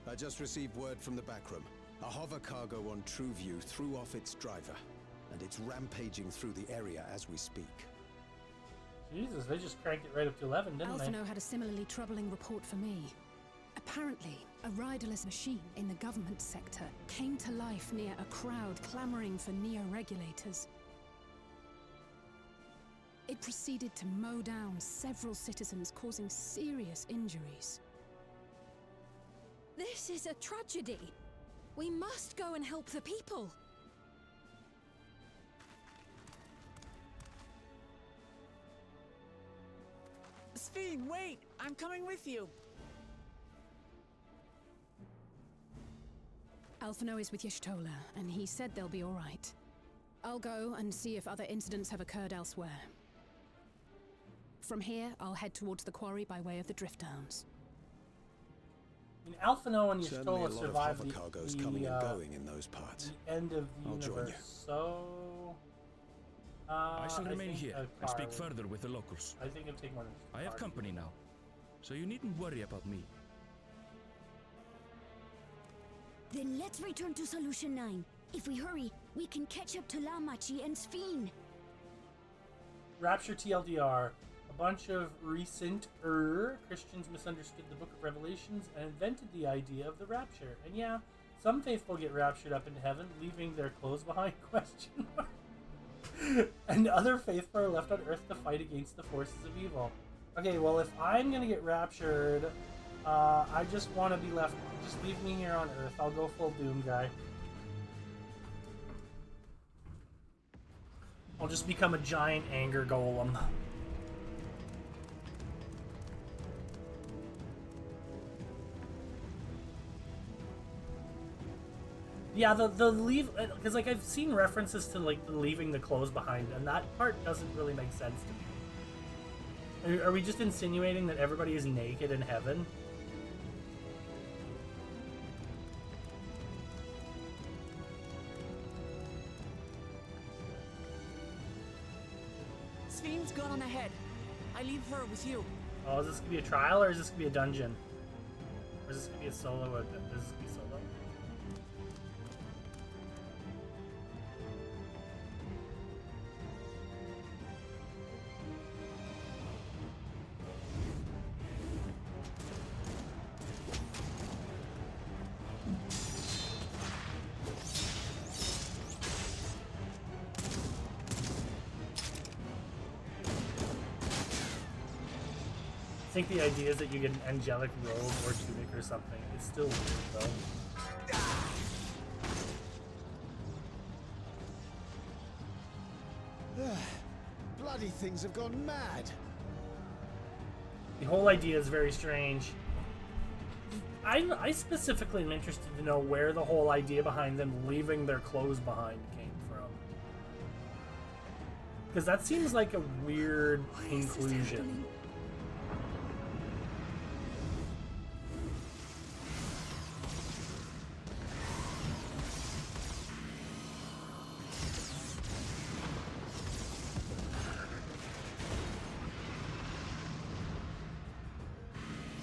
I just received word from the backroom. A hover cargo on TrueView threw off its driver, and it's rampaging through the area as we speak. Jesus, they just cranked it right up to 11, didn't they? Alphino had a similarly troubling report for me. Apparently, a riderless machine in the government sector came to life near a crowd clamoring for neo-regulators. It proceeded to mow down several citizens, causing serious injuries. This is a tragedy. We must go and help the people. Sphene, wait! I'm coming with you! Alphino is with Y'shtola, and he said they'll be all right. I'll go and see if other incidents have occurred elsewhere. From here, I'll head towards the quarry by way of the Drift Downs. I mean, Alphino and Certainly Y'shtola a lot survived of hover cargoes coming and going in those parts. the end of the I'll join universe, so... I shall remain think here a and car speak would- further with the locals. I think it'll take more than I have company now, so you needn't worry about me. Then let's return to Solution 9. If we hurry, we can catch up to Lamachi and Sphene. Rapture TLDR. A bunch of recent Christians misunderstood the Book of Revelations and invented the idea of the rapture. And yeah, some faithful get raptured up into heaven, leaving their clothes behind, question mark. And other faithful are left on earth to fight against the forces of evil. Okay, well, if I'm gonna get raptured, I just want to be left. Just leave me here on earth. I'll go full Doom guy. I'll just become a giant anger golem. Yeah, the leave, because like I've seen references to like leaving the clothes behind, and that part doesn't really make sense to me. Are we just insinuating that everybody is naked in heaven? Sphene's gone ahead. I leave her with you. Oh, is this gonna be a trial or is this gonna be a dungeon? Or is this gonna be a solo? Is this gonna be solo? I think the idea is that you get an angelic robe or tunic or something. It's still weird though. Bloody things have gone mad. The whole idea is very strange. I specifically am interested to know where the whole idea behind them leaving their clothes behind came from. Because that seems like a weird conclusion.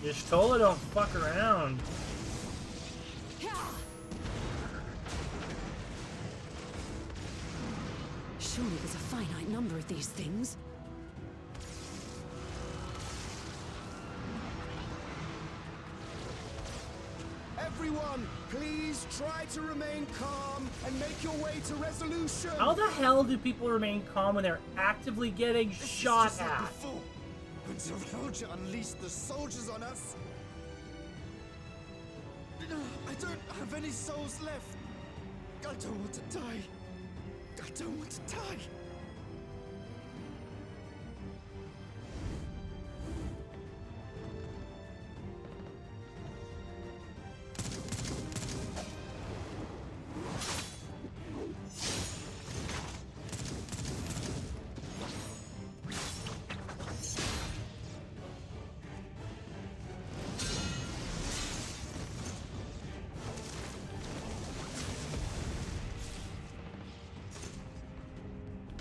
Y'shtola don't fuck around. Surely there's a finite number of these things. Everyone, please try to remain calm and make your way to resolution. How the hell do people remain calm when they're actively getting shot Just like at? before, when Zerelja unleashed the soldiers on us. I don't have any souls left. I don't want to die. I don't want to die.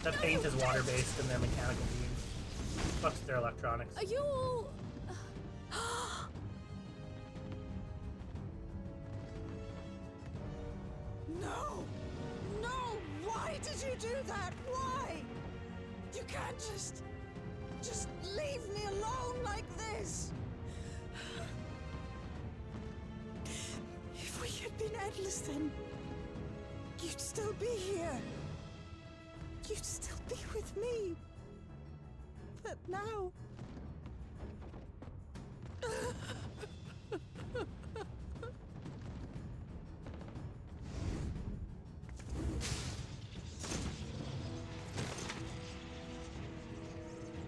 That paint is water-based and they're mechanical beams. Fucks their electronics. Are you all... No! No! Why did you do that? Why? You can't just leave me alone like this. been endless then, you'd still be here. You'd still be with me. But now...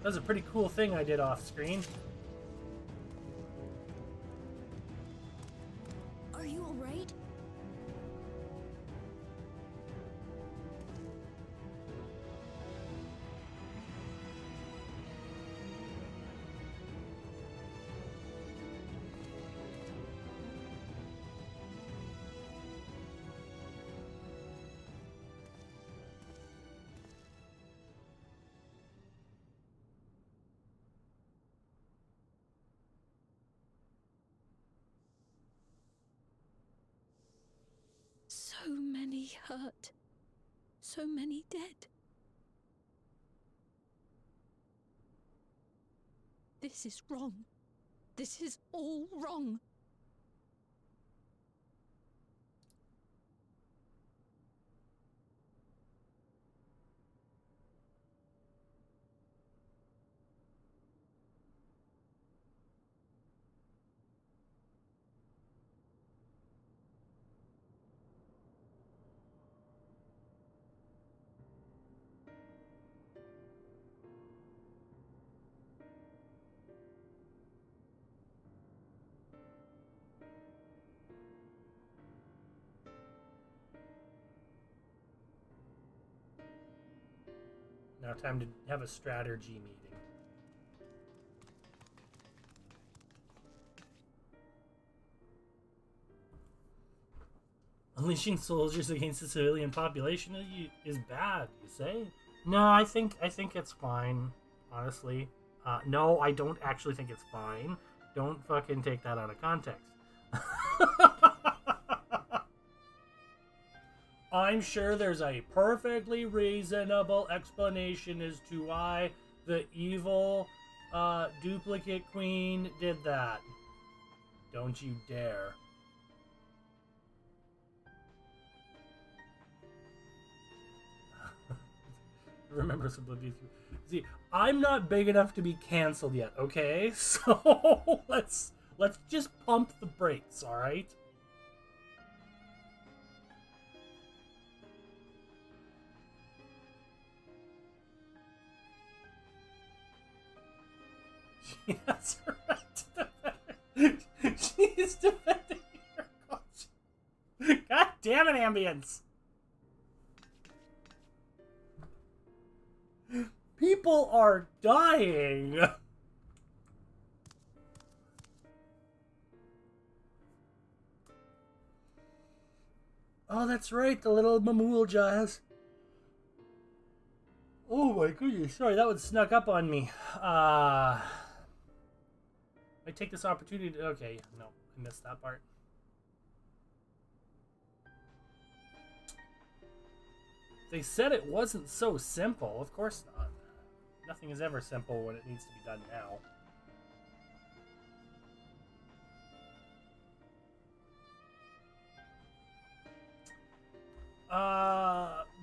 That was a pretty cool thing I did off screen. Are you alright? So many hurt. So many dead. This is wrong. This is all wrong. Now time to have a strategy meeting. Unleashing soldiers against the civilian population is bad, you say? No, I think it's fine, honestly. No, I don't actually think it's fine. Don't fucking take that out of context. I'm sure there's a perfectly reasonable explanation as to why the evil duplicate queen did that. Don't you dare. Remember Oblivious. See, I'm not big enough to be canceled yet, okay? So let's just pump the brakes, all right? She has her right to defend. She's defending her culture. God damn it, ambience! People are dying. Oh, that's right, the little Mamool Jazz. Oh my goodness, sorry, that one snuck up on me. I take this opportunity to... Okay, no, I missed that part. They said it wasn't so simple. Of course not. Nothing is ever simple when it needs to be done now.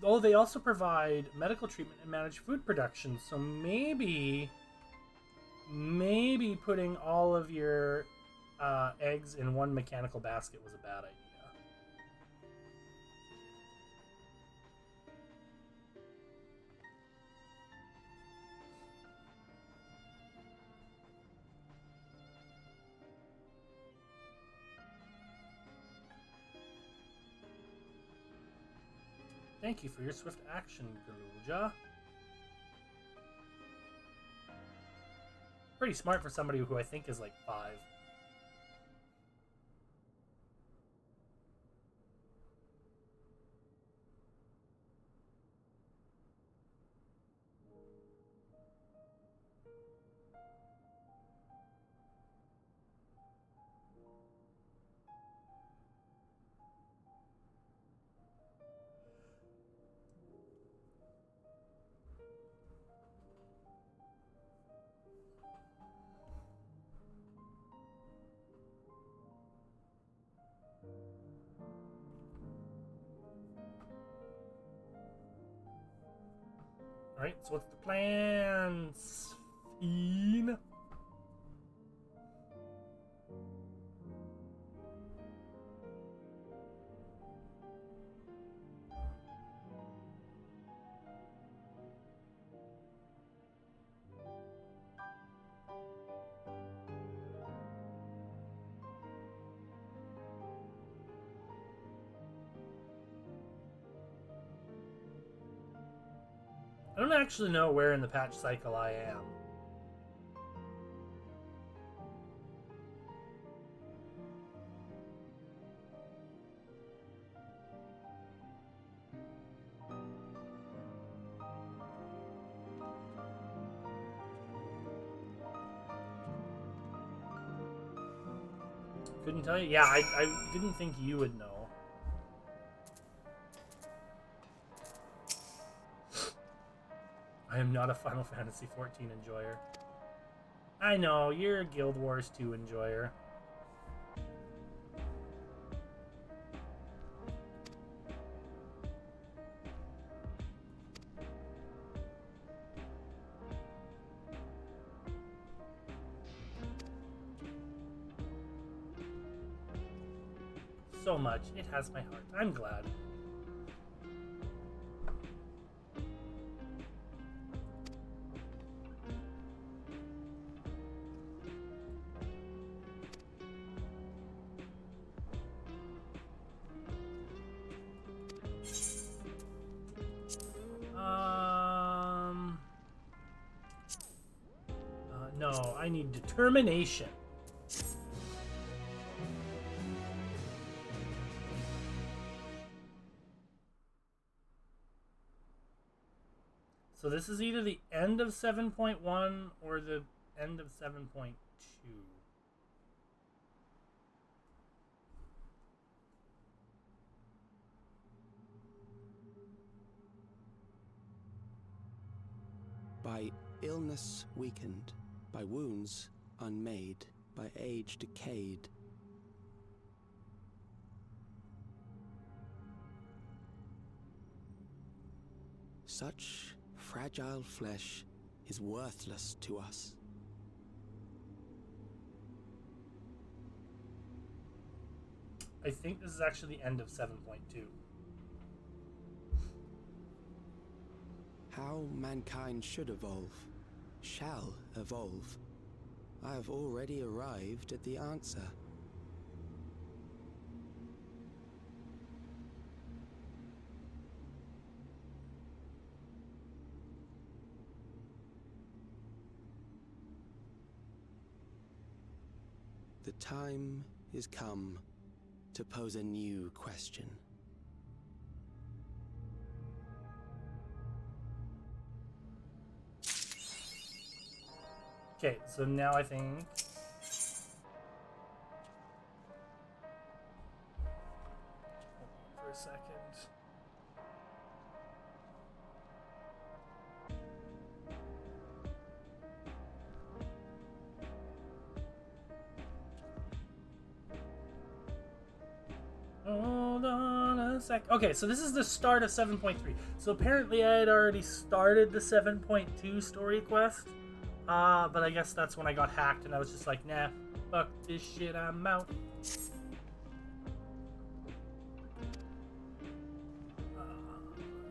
Oh, they also provide medical treatment and manage food production. So maybe putting all of your eggs in one mechanical basket was a bad idea. Thank you for your swift action, Galuja. Pretty smart for somebody who I think is like 5. Alright, so what's the plan? Fiend? I don't actually know where in the patch cycle I am. Couldn't tell you? Yeah, I didn't think you would know. I am not a Final Fantasy XIV enjoyer. I know, you're a Guild Wars 2 enjoyer. So much. It has my heart. I'm glad. No, I need determination. So this is either the end of 7.1 or the end of 7.2. By illness weakened, by wounds unmade, by age decayed. Such fragile flesh is worthless to us. I think this is actually the end of 7.2. How mankind should evolve, shall evolve. I have already arrived at the answer. The time is come to pose a new question. Okay, so now I think... Hold on for a second. Hold on a sec. Okay, so this is the start of 7.3. So apparently I had already started the 7.2 story quest. But I guess that's when I got hacked and I was just like, nah, fuck this shit, I'm out.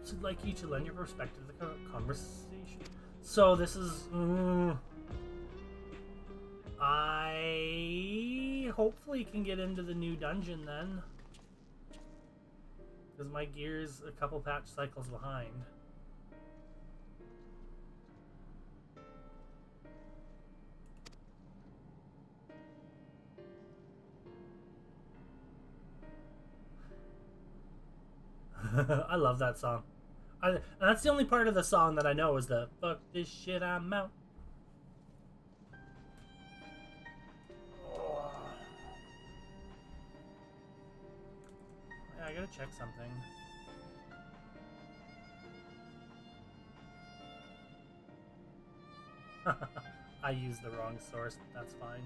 So I'd like you to lend your perspective to the conversation. So this is... I hopefully can get into the new dungeon then. Because my gear's a couple patch cycles behind. I love that song. And that's the only part of the song that I know is the fuck this shit, I'm out. Oh. Yeah, I gotta check something. I used the wrong source, but that's fine.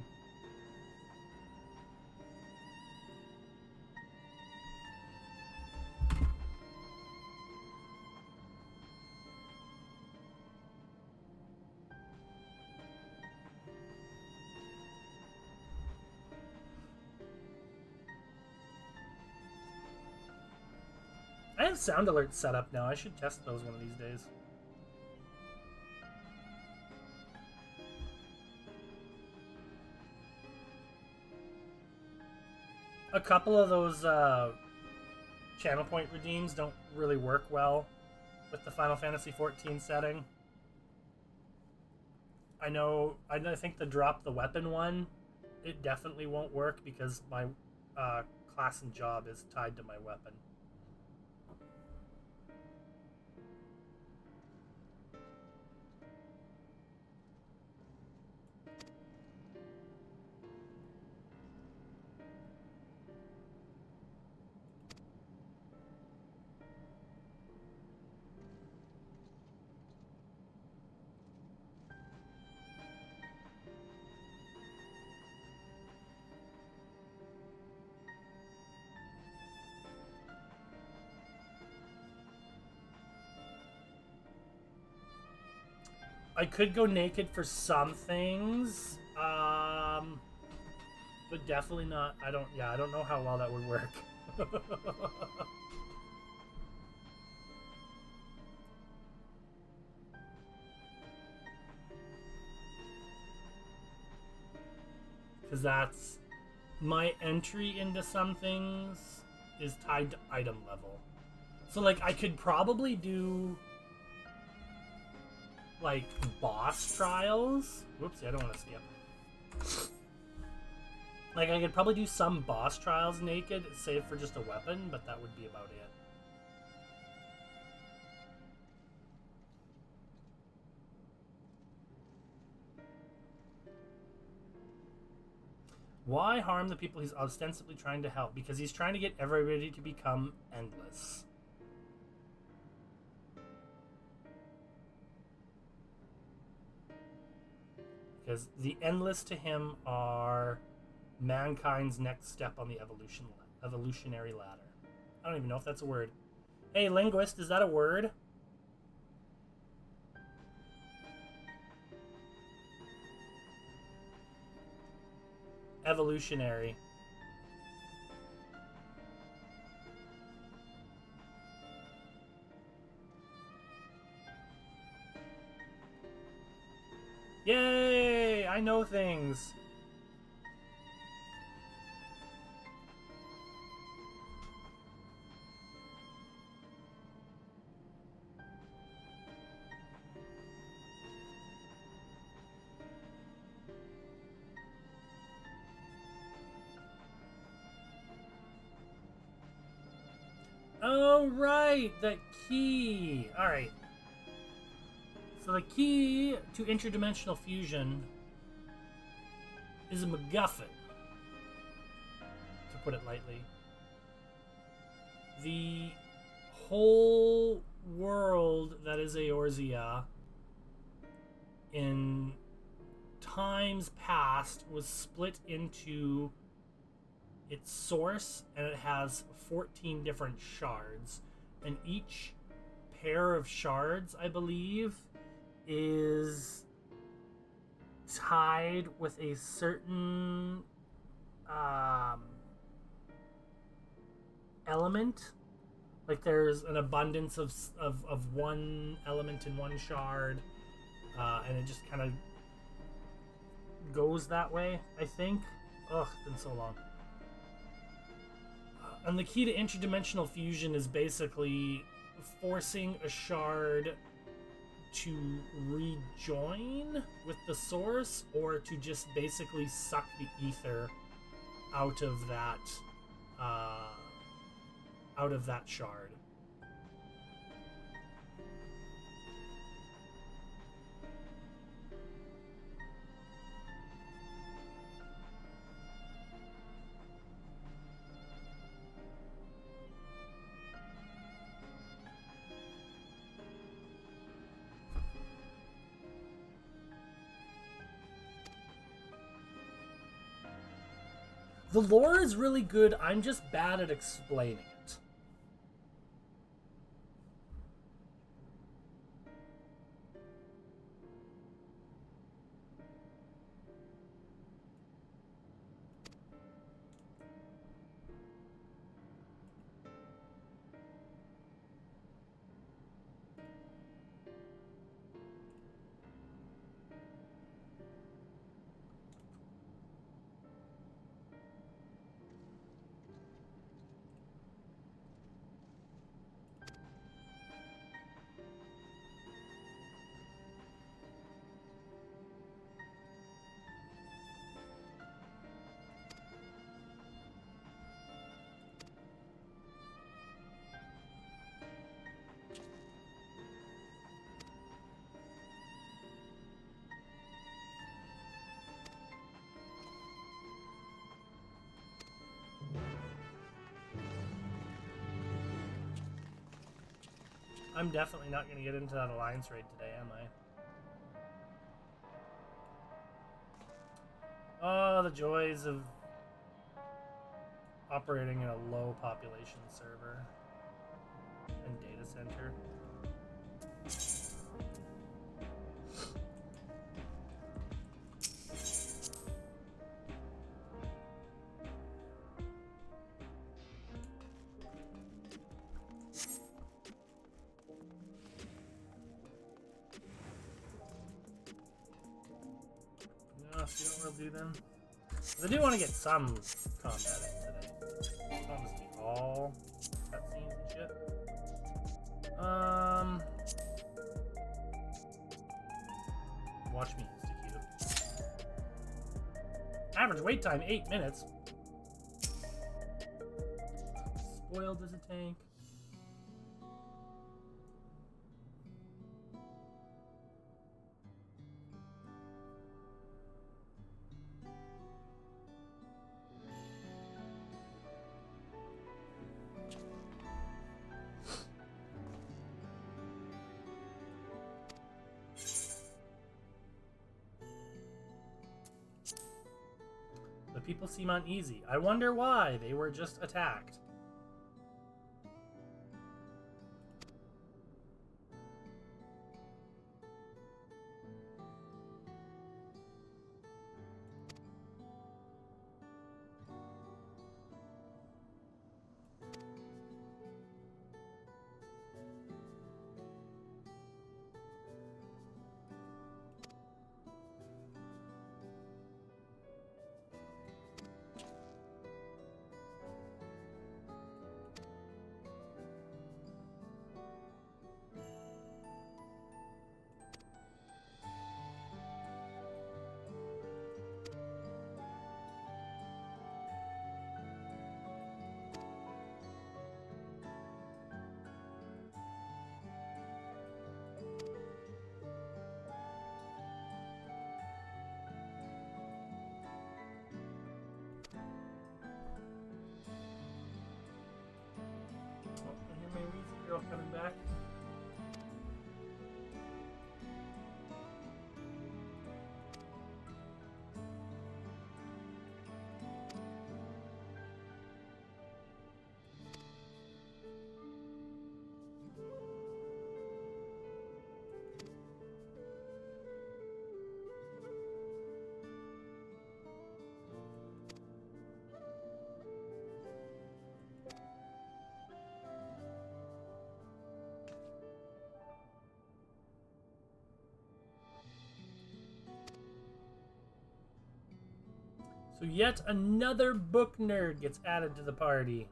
I have sound alerts set up now. I should test those one of these days. A couple of those channel point redeems don't really work well with the Final Fantasy XIV setting. I think the drop the weapon one, it definitely won't work because my class and job is tied to my weapon. I could go naked for some things, but definitely not. I don't know how well that would work. Because that's my entry into some things is tied to item level. So like I could probably do like boss trials. Whoopsie, I don't want to skip. Like I could probably do some boss trials naked, save for just a weapon, but that would be about it. Why harm the people he's ostensibly trying to help? Because he's trying to get everybody to become endless. Because the endless to him are mankind's next step on the evolutionary ladder. I don't even know if that's a word. Hey, linguist, is that a word? Evolutionary. Yay! I know things. Oh, right, the key. All right. So the key to interdimensional fusion is a MacGuffin, to put it lightly. The whole world that is Eorzea in times past was split into its source, and it has 14 different shards, and each pair of shards, I believe, is tied with a certain element. Like there's an abundance of one element in one shard, and it just kind of goes that way, I think. Ugh, it's been so long. And the key to interdimensional fusion is basically forcing a shard to rejoin with the source, or to just basically suck the ether out of that shard. The lore is really good, I'm just bad at explaining it. I'm definitely not going to get into that alliance raid today, am I? Oh, the joys of operating in a low population server and data center. You don't really do them. I do want to get some combat in today. It's not just be all cutscenes and shit. Watch me, Insta-Q. Average wait time 8 minutes. Spoiled as a tank. The people seem uneasy. I wonder why. They were just attacked. My Weezy girl coming back. So yet another book nerd gets added to the party.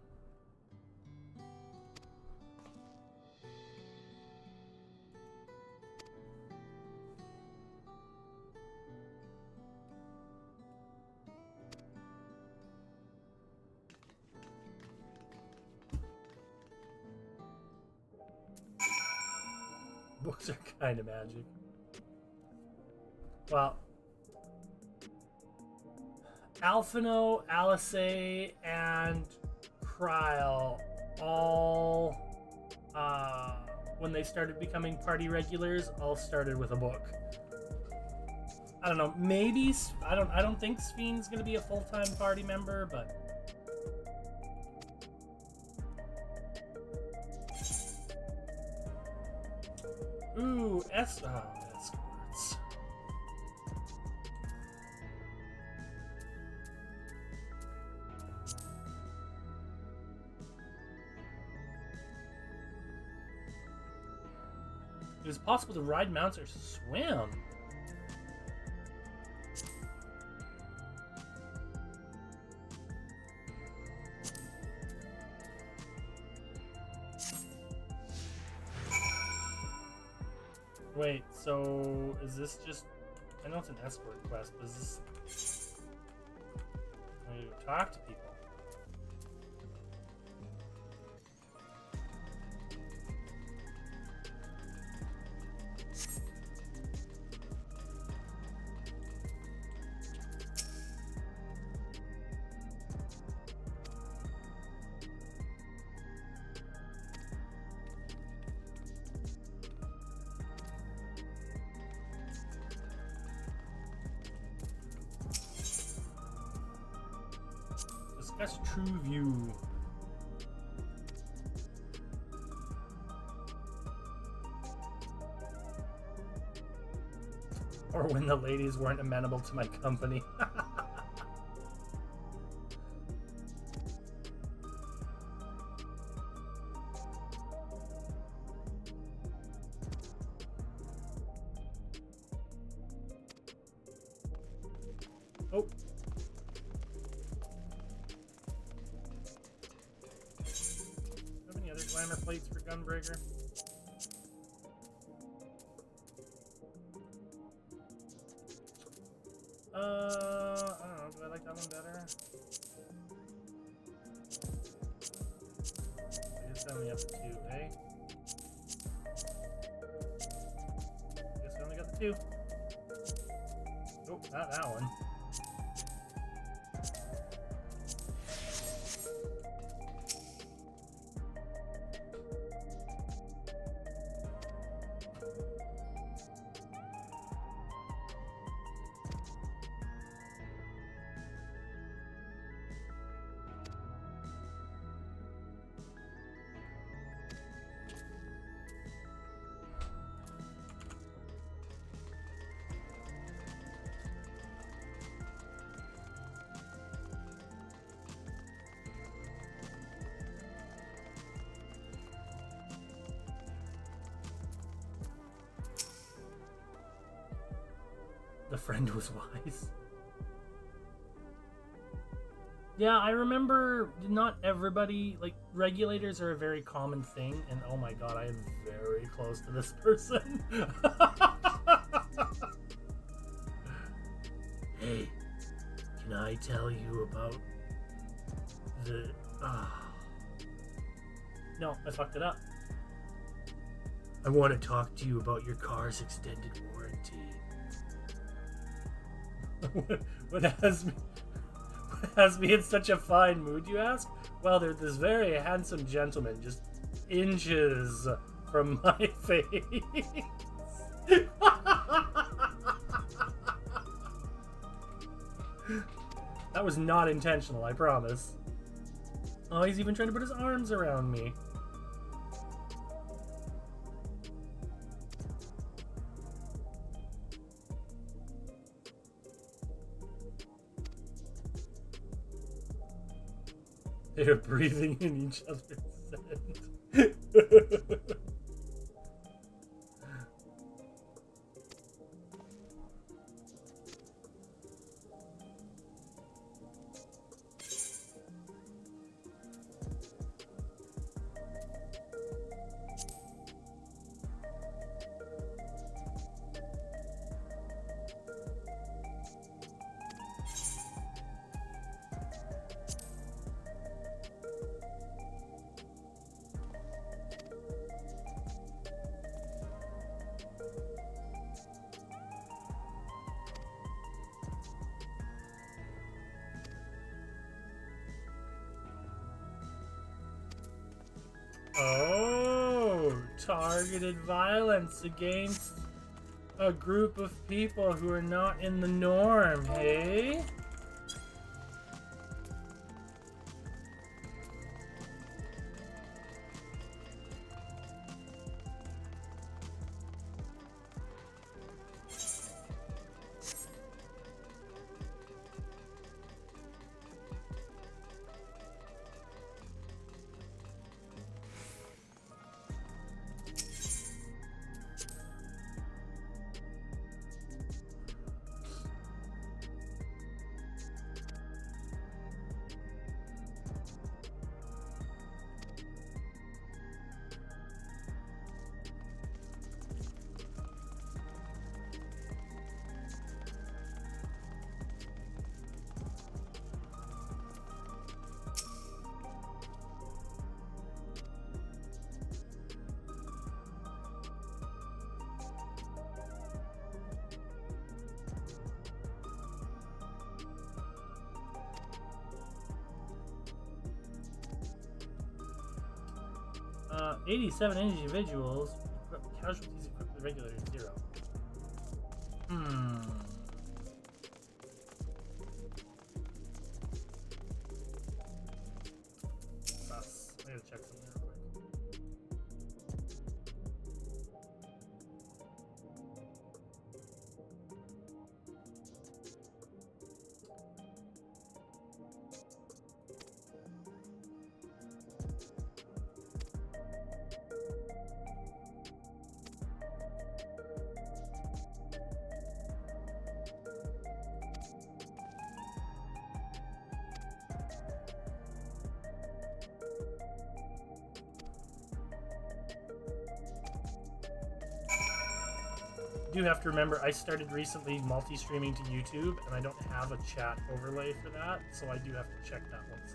Books are kind of magic. Well, Alphino, Alice, and Kryle all, when they started becoming party regulars, all started with a book. I don't know, maybe, I don't think Spheen's gonna be a full-time party member, but... Ooh, escorts. It is possible to ride mounts or swim. Wait, so is this just... I know it's an escort quest, but is this... I need to talk to people. That's True View. Or when the ladies weren't amenable to my company. Oh. Have any other glamour plates for Gunbreaker? I don't know. Do I like that one better? I guess I only have the 2, eh? I guess I only got the 2. Nope, not that one. The friend was wise. Yeah, I remember not everybody, like, regulators are a very common thing, and oh my god, I am very close to this person. Hey, can I tell you about the... No, I fucked it up. I want to talk to you about your car's extended warranty. What has me in such a fine mood, you ask? Well, there's this very handsome gentleman just inches from my face. That was not intentional, I promise. Oh, he's even trying to put his arms around me. They're breathing in each other's scent. Oh, targeted violence against a group of people who are not in the norm, hey? Uh, 87 individuals. Casualties equipped with regulators 0. Hmm. check something real quick. Do have to remember I started recently multi-streaming to YouTube and I don't have a chat overlay for that, so I do have to check that once.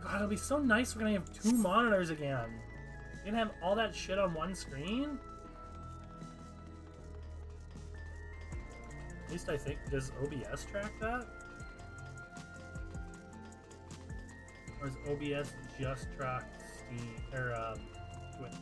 God, it'll be so nice we're gonna have 2 monitors again. You're gonna have all that shit on one screen? At least I think, does OBS track that? Or does OBS just track Steam or Twitch?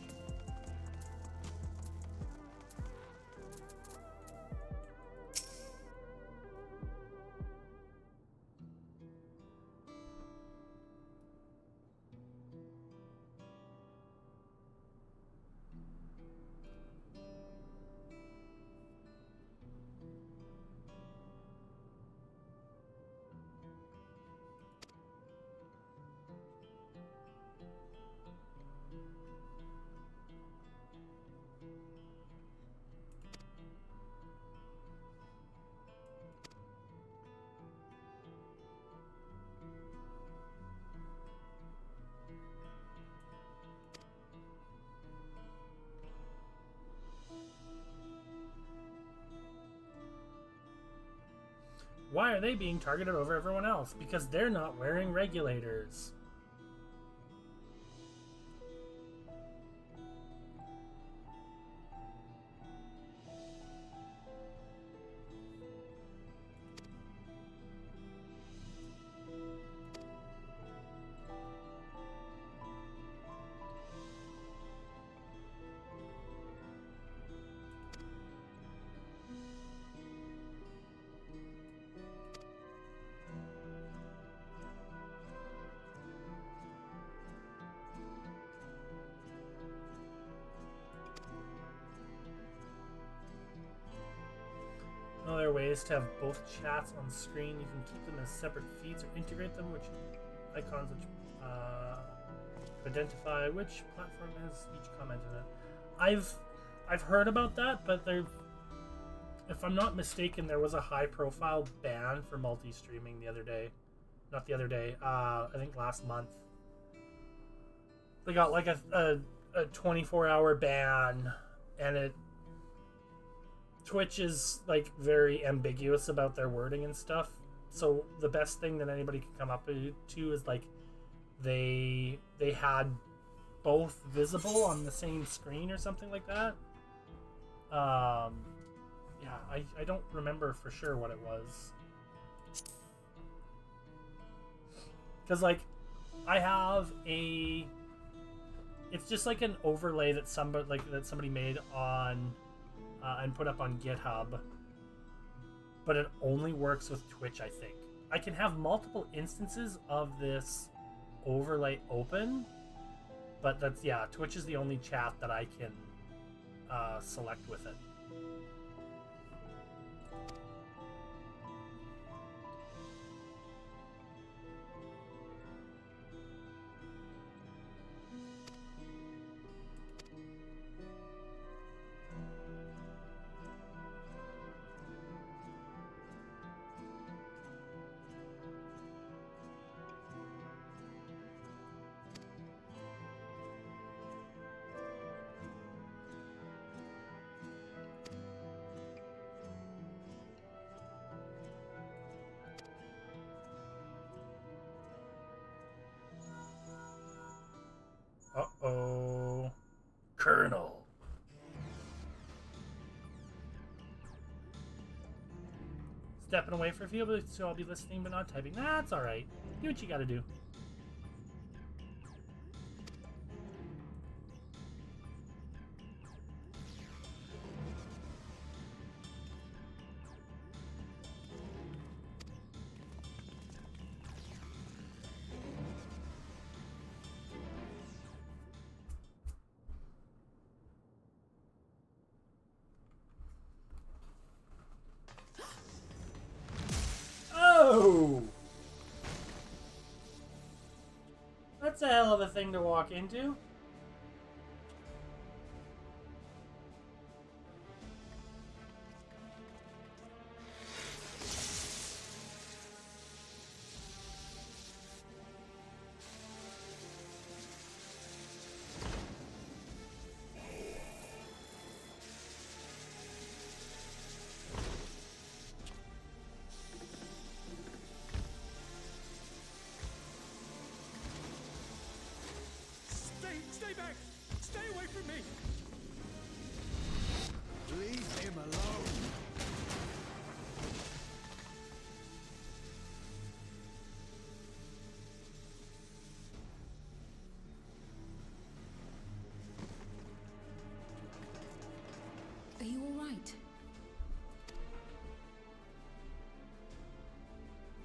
Why are they being targeted over everyone else? Because they're not wearing regulators. There are ways to have both chats on screen. You can keep them as separate feeds or integrate them, which icons which identify which platform has each comment in it. I've heard about that, but if I'm not mistaken, there was a high-profile ban for multi-streaming the other day. Not the other day. I think last month. They got like a 24-hour ban, and Twitch is like very ambiguous about their wording and stuff. So the best thing that anybody can come up to is like they had both visible on the same screen or something like that. Yeah, I don't remember for sure what it was. Because like I have it's just like an overlay that somebody made on and put up on GitHub, but it only works with Twitch. I think I can have multiple instances of this overlay open, but Twitch is the only chat that I can select with it. Uh-oh. Colonel. Stepping away for a few, so I'll be listening but not typing. That's alright. Do what you gotta do. That's a hell of a thing to walk into. Stay back! Stay away from me! Leave him alone! Are you all right?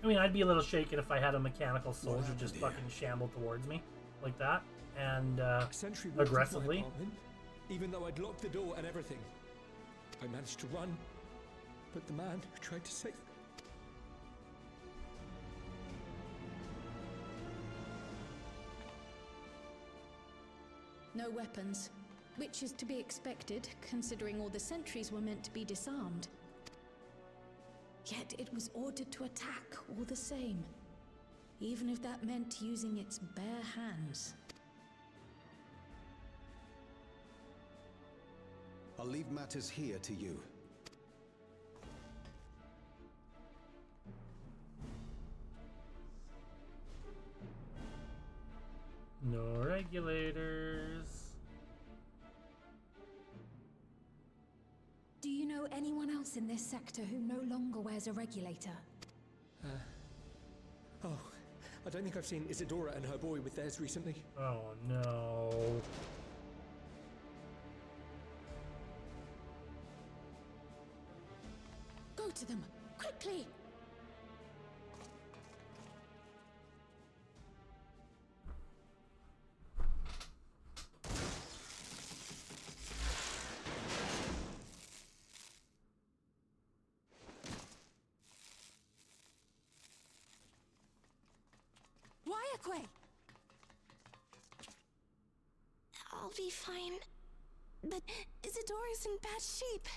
I mean, I'd be a little shaken if I had a mechanical soldier just fucking shamble towards me like that, and Sentry walked into my aggressively. apartment, even though I'd locked the door and everything. I managed to run, but the man who tried to save me. No weapons, which is to be expected, considering all the sentries were meant to be disarmed. Yet it was ordered to attack all the same, even if that meant using its bare hands. I'll leave matters here to you. No regulators. Do you know anyone else in this sector who no longer wears a regulator? Oh, I don't think I've seen Isadora and her boy with theirs recently. Oh no. Go to them, quickly! I'll be fine. But Isadora's in bad shape.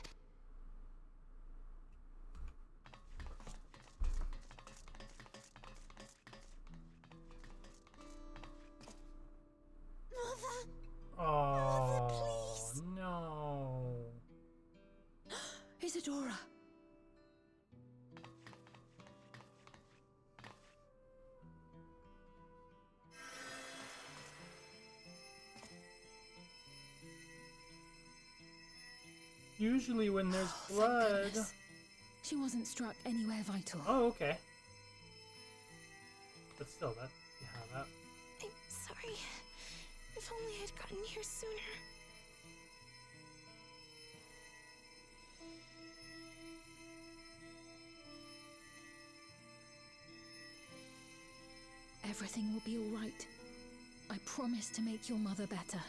Mother! Oh, no. Isadora! Usually when there's blood... She wasn't struck anywhere vital. Oh, okay. But still, that... Yeah, that... I'm sorry. If only I'd gotten here sooner. Everything will be all right. I promise to make your mother better.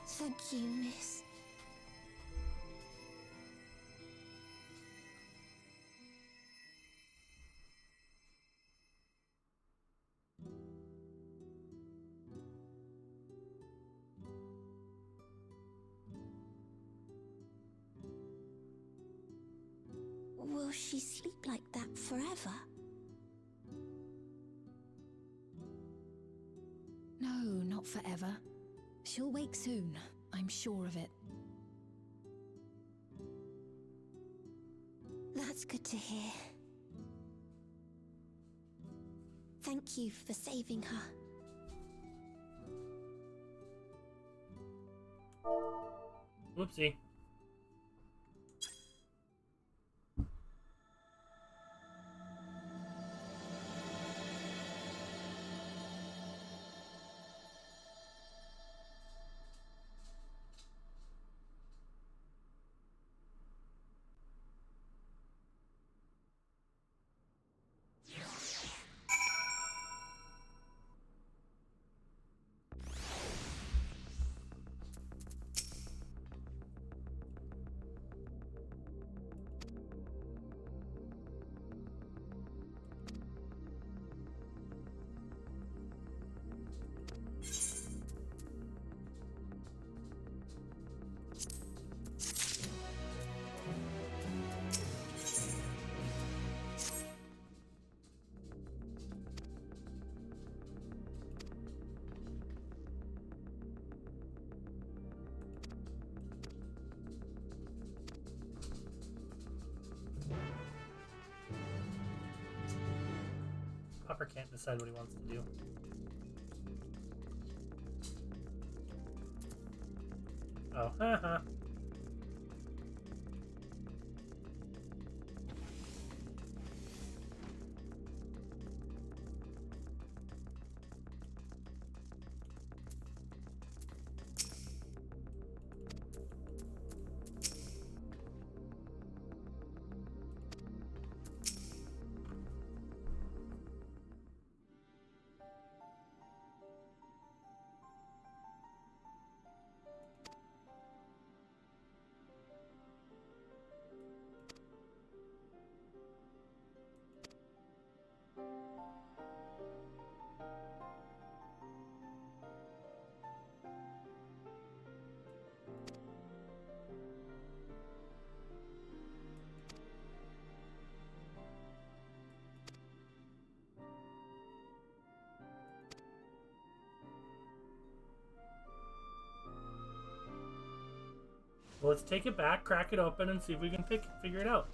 Thank you, miss. Will she sleep like that forever? No, not forever. She'll wake soon, I'm sure of it. That's good to hear. Thank you for saving her. Whoopsie. Hopper can't decide what he wants to do. Oh, haha. Well, let's take it back, crack it open, and see if we can figure it out.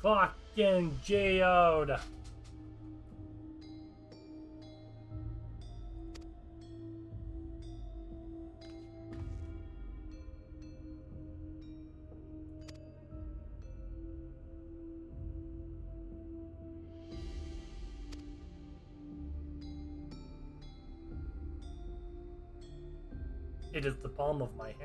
Fucking geode. It is the palm of my hand.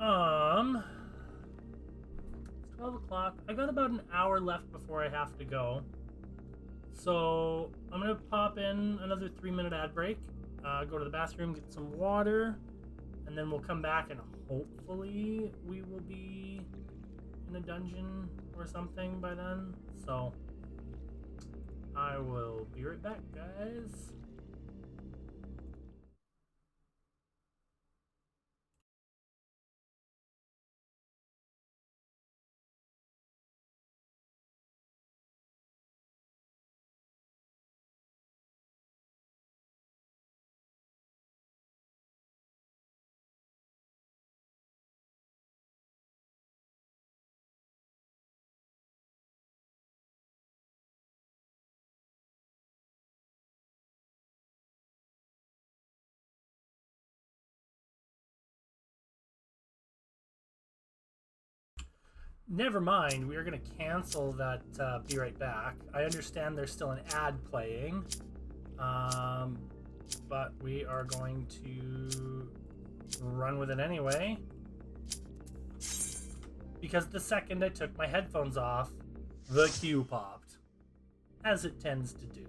It's 12 o'clock. I got about an hour left before I have to go. So I'm going to pop in another 3-minute ad break, go to the bathroom, get some water, and then we'll come back and hopefully we will be in a dungeon or something by then. So I will be right back, guys. Never mind, we are going to cancel that be right back. I understand there's still an ad playing, but we are going to run with it anyway. Because the second I took my headphones off, the queue popped, as it tends to do.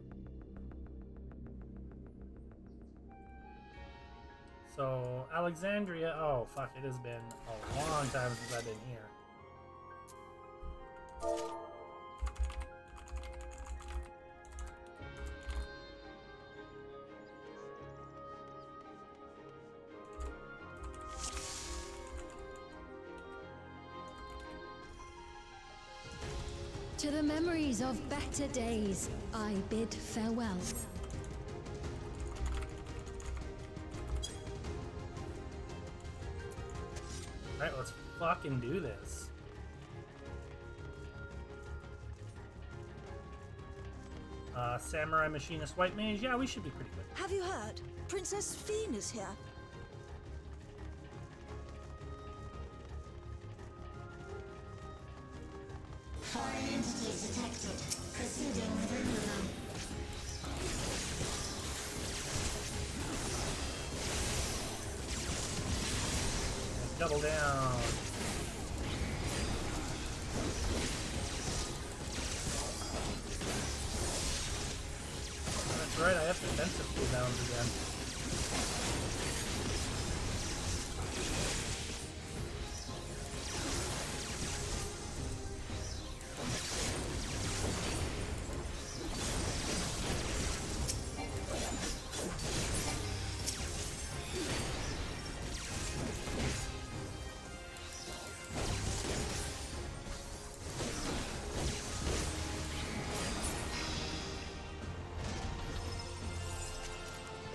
So, Alexandria, oh fuck, it has been a long time since I've been here. To the memories of better days, I bid farewell. Alright, let's fucking do this. Samurai Machinist White Mage. Yeah, we should be pretty good. Have you heard? Princess Fiend is here. Foreign entities detected. Proceeding with removal. Double down. That's right, I have defensive cooldowns again.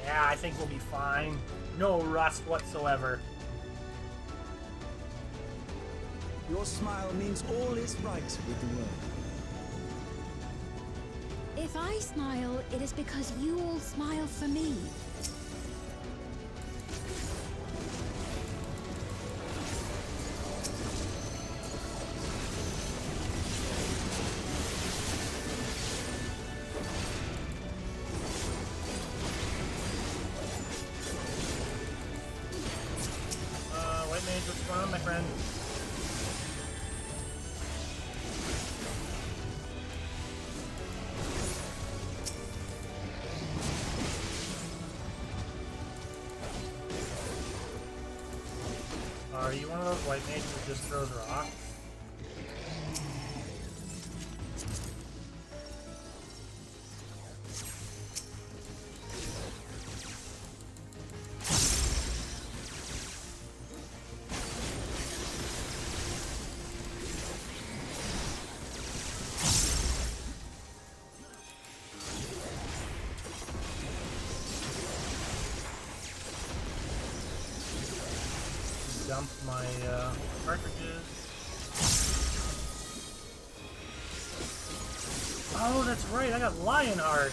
Yeah, I think we'll be fine. No rust whatsoever. Your smile means all is right with the world. If I smile, it is because you all smile for me. White Mage, what's going on, my friend? Are you one of those white mages that just throws rocks? Dump my cartridges. Oh, that's right, I got Lionheart.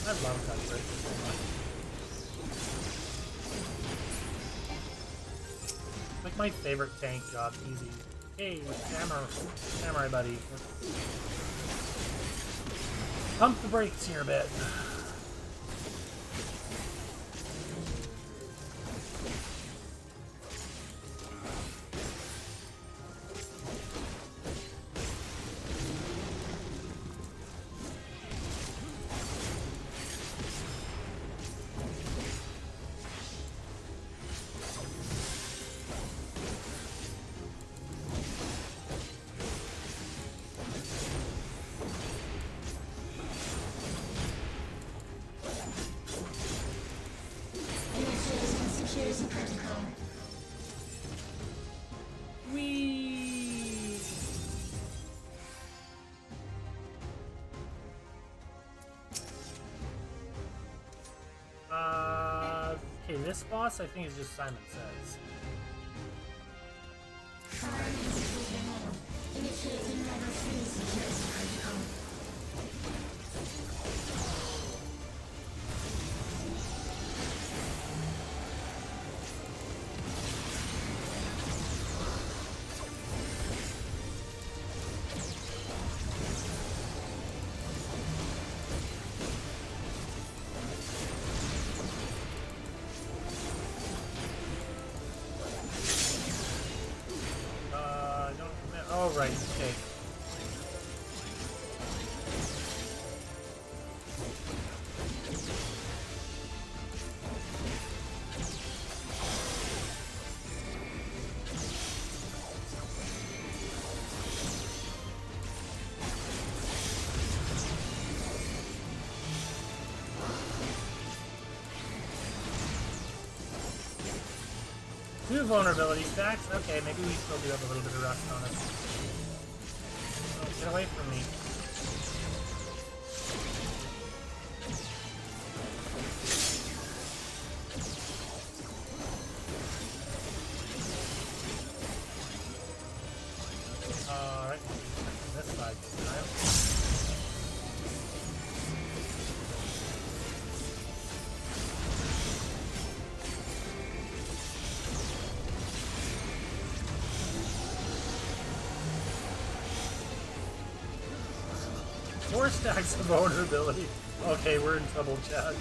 I love Gunbreaker so much. Like my favorite tank job, easy. Hey, Samurai buddy. Pump the brakes here a bit. Security protocol. Whee! Okay, this boss I think is just Simon Says. Initiating level 3 security protocol. Oh, right, okay. Two vulnerability stacks? Okay, maybe we still do have a little bit of rust on us. Oh, get away from me. Alright, this side this time. Four stacks of vulnerability. Okay, we're in trouble, Chad.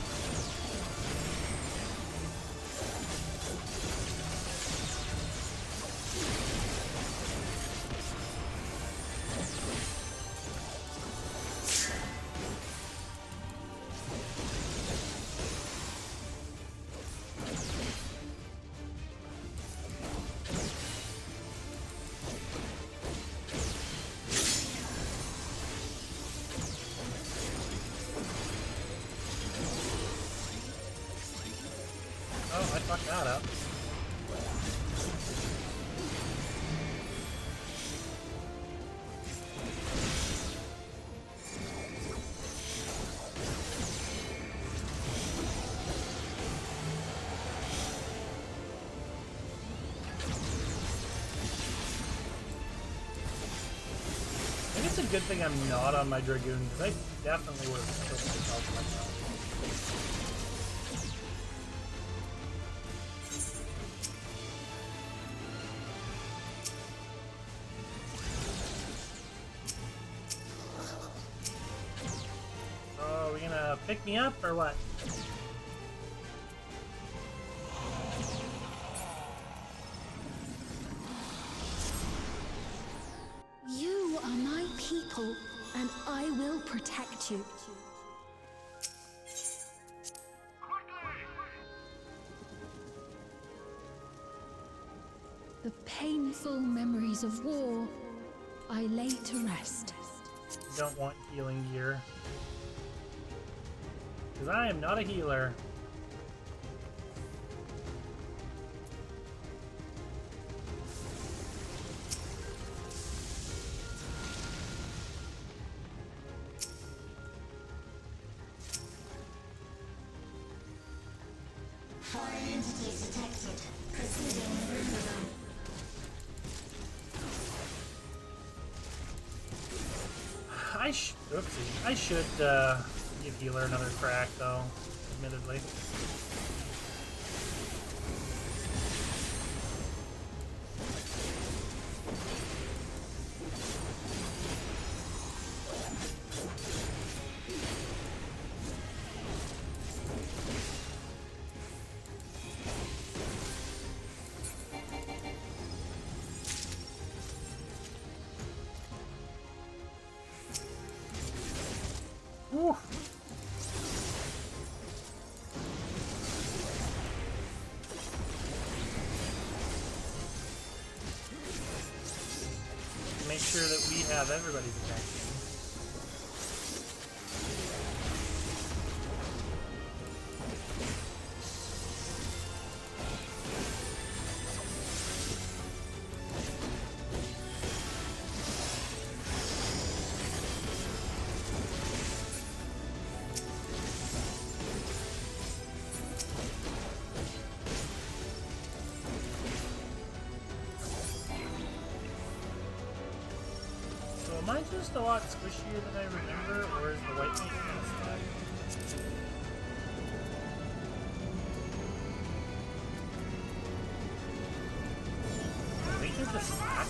Oh, I fucked that up. I think it's a good thing I'm not on my Dragoon, because I definitely would have killed myself right now. So, are we gonna pick me up, or what? You are my people, and I will protect you. The painful memories of war I lay to rest. Don't want healing gear. Because I am not a healer. Foreign entities detected. Proceeding with removal. Oopsie. I should give healer another crack, though, admittedly. Whew. Make sure that we have everybody's attention. So am I just a lot squishier than I remember, or is the white meat kind of slide? I think it's the slack.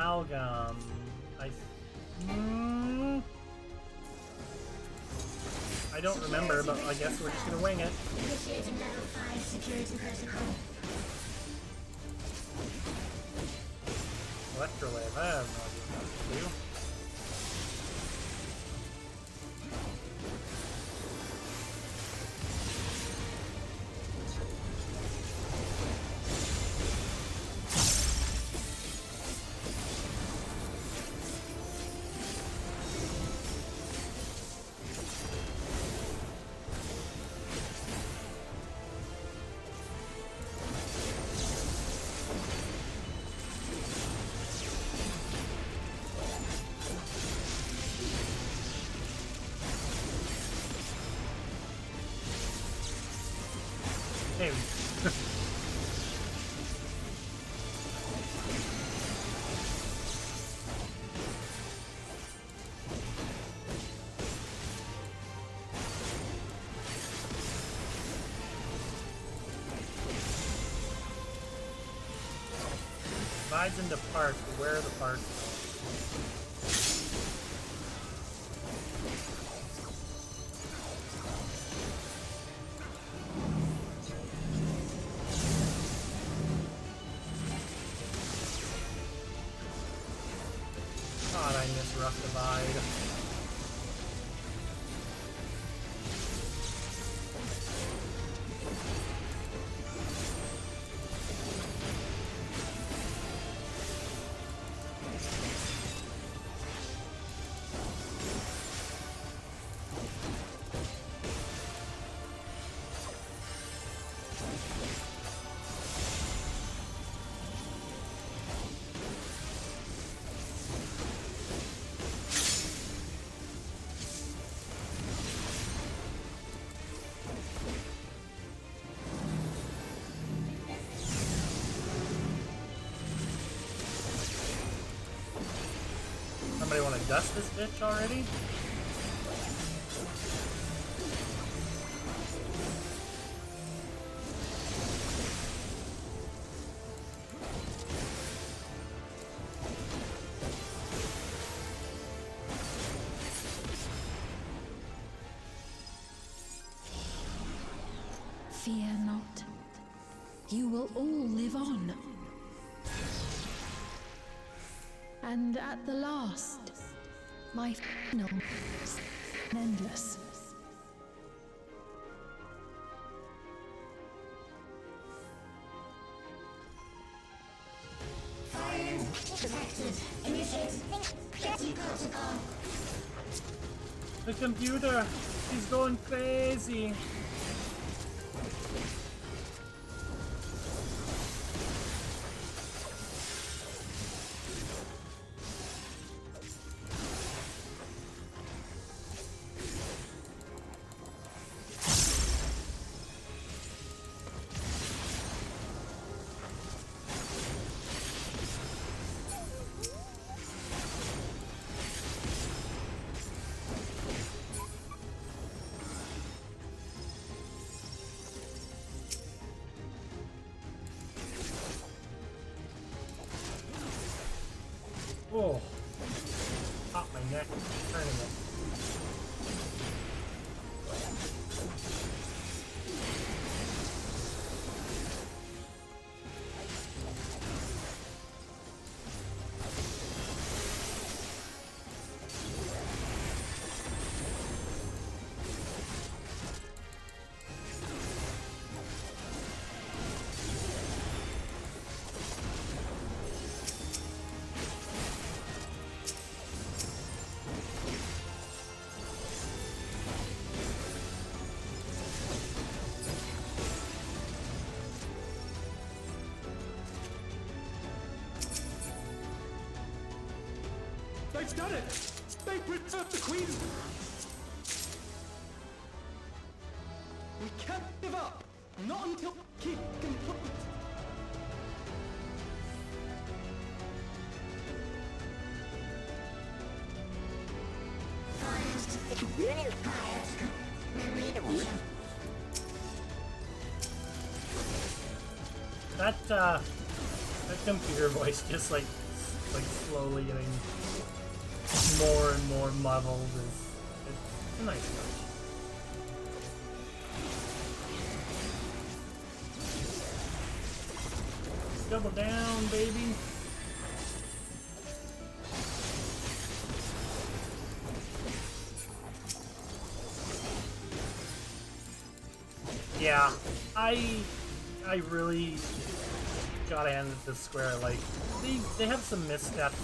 amalgam. I don't remember, but I guess we're just gonna wing it. Initiating level 5 security protocol. Electrowave, I have no idea what to do. Hey. Divides into parts, but where are the parts? God, I miss Rough Divide. Somebody want to dust this bitch already? Fear not. You will all live on. And at the last, my final endless. Firing detected. Initiating security protocol. The computer, he's going crazy. Oh, pop my neck, turning it. They've done it! They've preserved the Queen! We can't give up! Not until keep complete! That computer voice just like it's like slowly getting more and more muddled. It's a nice touch. Double down, baby. Yeah, I really gotta hand it to Square. Like, they have some missteps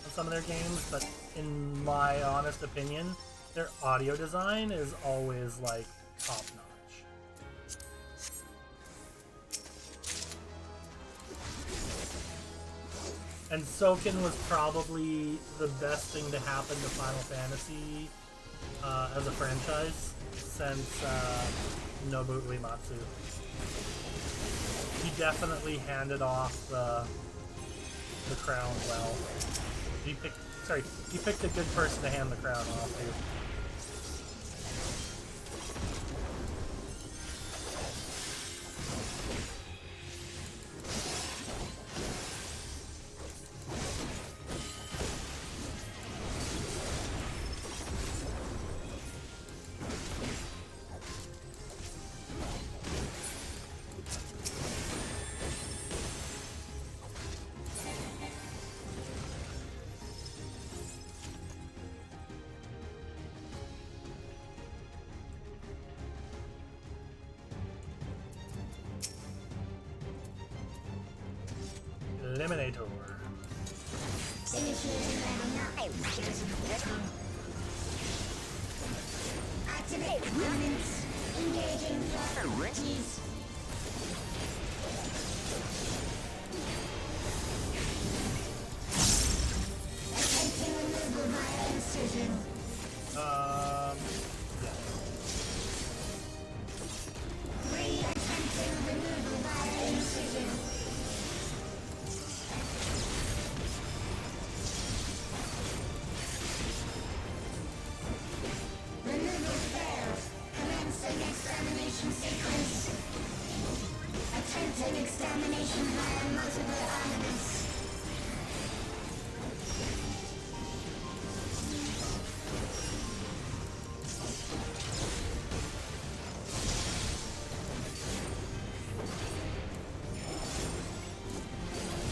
in some of their games, but in my honest opinion, their audio design is always like top notch. And Soken was probably the best thing to happen to Final Fantasy as a franchise since Nobuo Uematsu. He definitely handed off the crown well. He picked a good person to hand the crown off to. Eliminator. Activate movements. Engaging authorities. Attempting removal via incision. Yeah. Attempting removal via incision. Removal failed. Commencing examination sequence. Attempting examination via multiple armaments.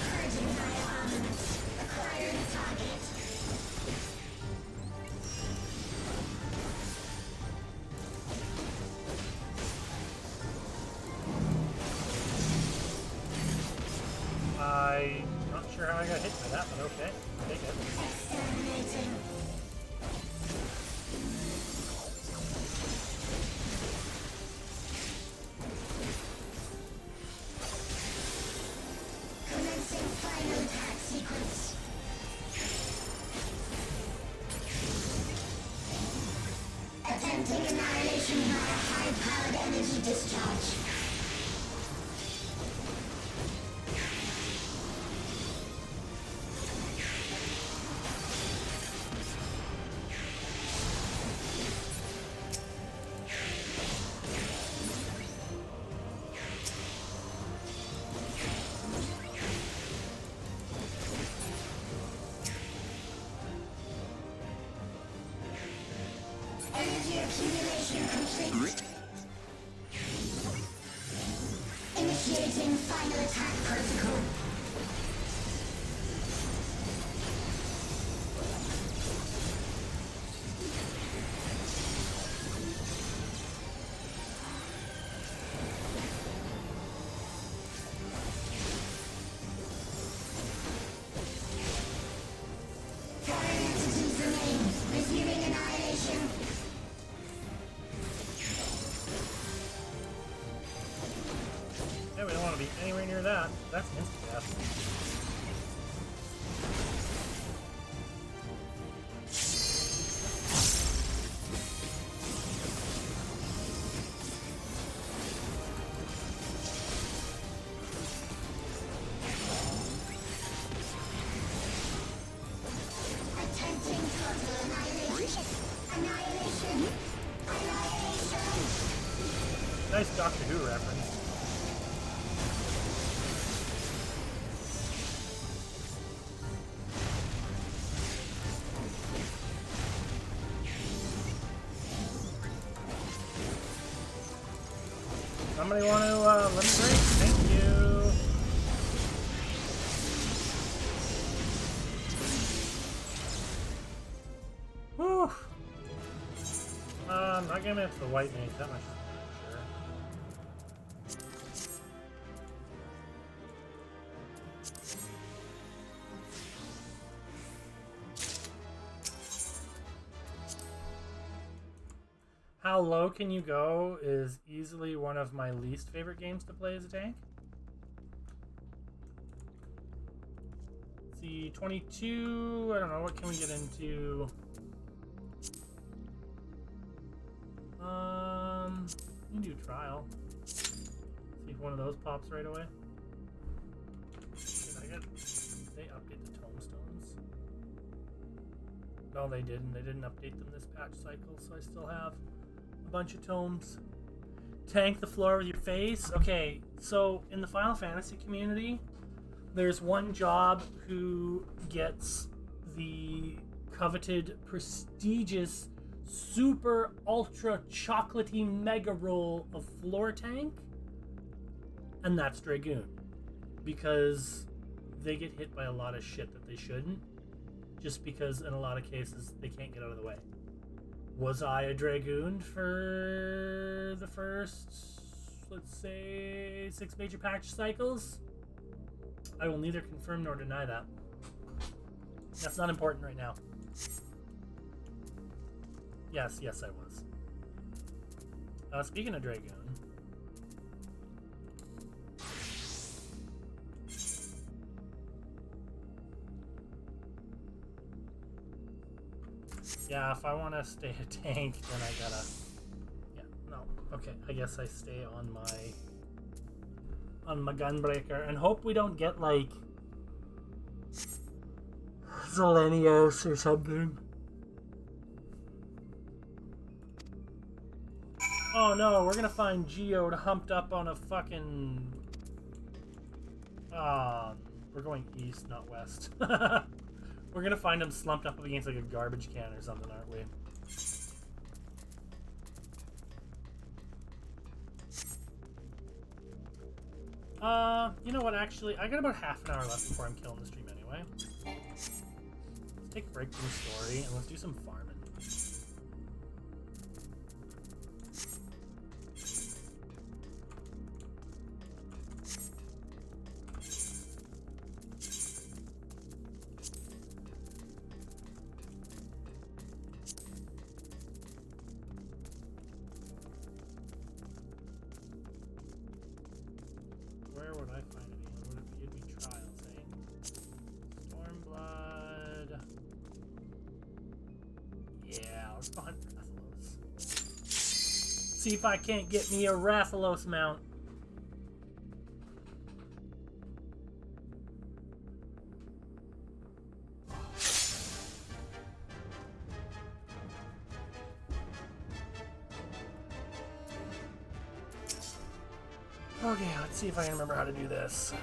Purging via armaments. Acquiring target. I'm not sure how I got hit by that, but okay. I'll take it. Exterminating. Commencing final attack sequence. Attempting annihilation via high-powered energy discharge. Energy accumulation complete. Initiating final attack protocol. Foreign entities remain. Resuming annihilation. Yeah, we don't want to be anywhere near that. That's instant death. Attempting total annihilation. Annihilation. Annihilation. Nice Doctor Who reference. somebody want to let me drink? Thank you. Whew. I'm not gonna miss the white mage that much. How low can you go is easily one of my least favorite games to play as a tank. Let's see, 22, I don't know, what can we get into? We can do trial. See if one of those pops right away. Did they update the tombstones? No, they didn't. They didn't update them this patch cycle, so I still have a bunch of tomes. Tank the floor with your face. Okay, so in the Final Fantasy community, there's one job who gets the coveted, prestigious, super ultra chocolatey mega roll of floor tank, and that's Dragoon, because they get hit by a lot of shit that they shouldn't, just because in a lot of cases they can't get out of the way. Was I a Dragoon for the first, let's say, 6 major patch cycles? I will neither confirm nor deny that. That's not important right now. Yes, I was. Speaking of Dragoon, yeah, if I want to stay a tank, then I gotta. Yeah, no, okay. I guess I stay on my gunbreaker and hope we don't get like Zelenios or something. Oh no, we're gonna find Geode humped up on a fucking... we're going east, not west. We're gonna find him slumped up against like a garbage can or something, aren't we? You know what, actually, I got about half an hour left before I'm killing the stream anyway. Let's take a break from the story and let's do some farming. See if I can't get me a Rathalos mount. Okay, let's see if I can remember how to do this.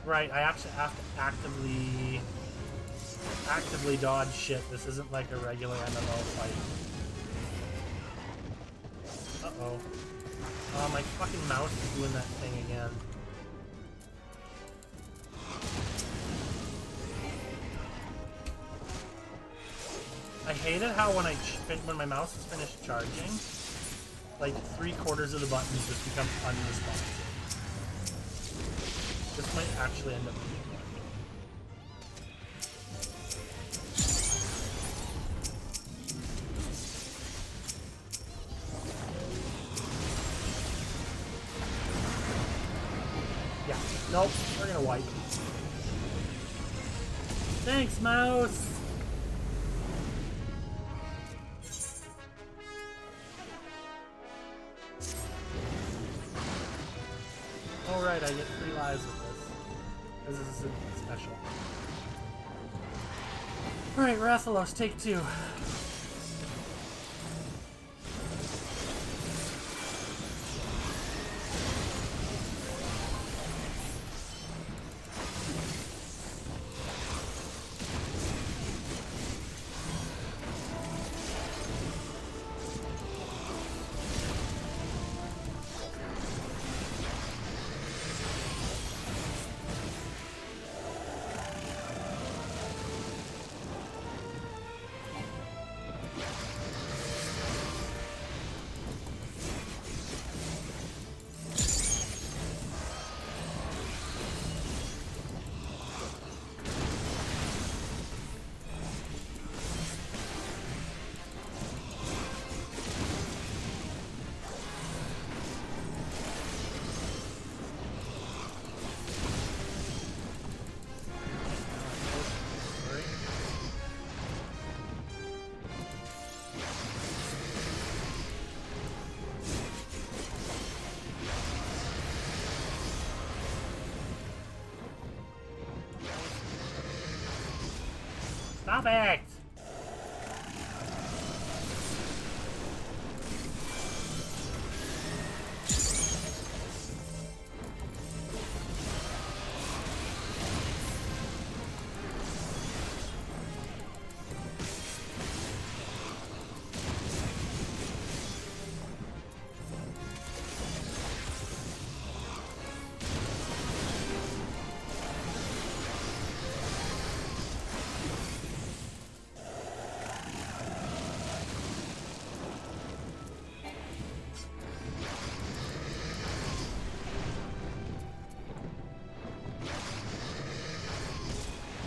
Right, I actually have to actively dodge shit. This isn't like a regular MMO fight. Uh-oh. Oh, my fucking mouse is doing that thing again. I hate it how when my mouse is finished charging, like 3/4 of the buttons just become unresponsive. This might actually end up being one. Yeah, nope, we're gonna wipe. Thanks, mouse! Alright, I get 3 lives with this. This is special. Alright, Rathalos, take 2. Stop it!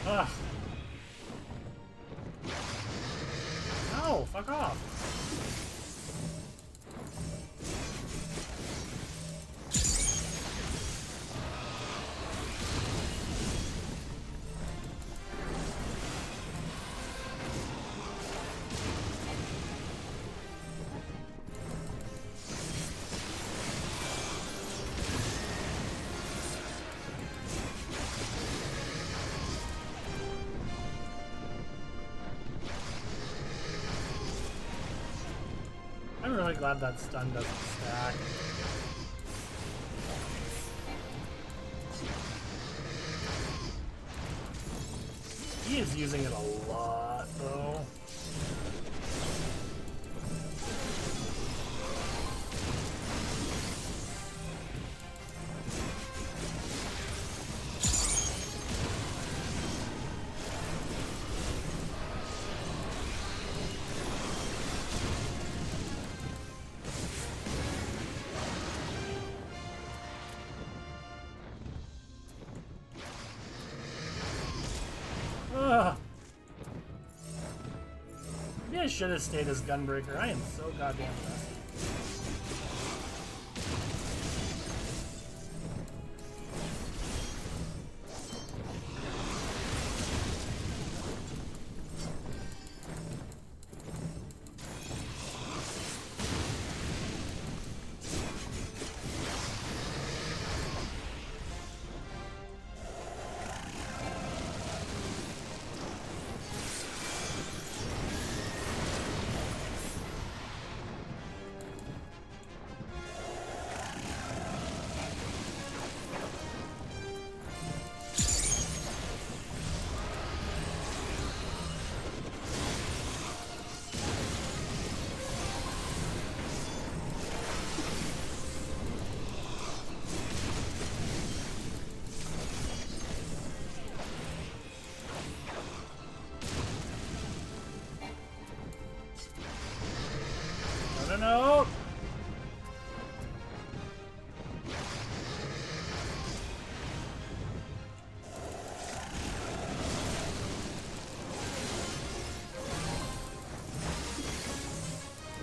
Ugh. No, fuck off. I'm really glad that stun doesn't stack. He is using it a lot, though. Ugh. Maybe I should have stayed as Gunbreaker. I am so goddamn rusty. No.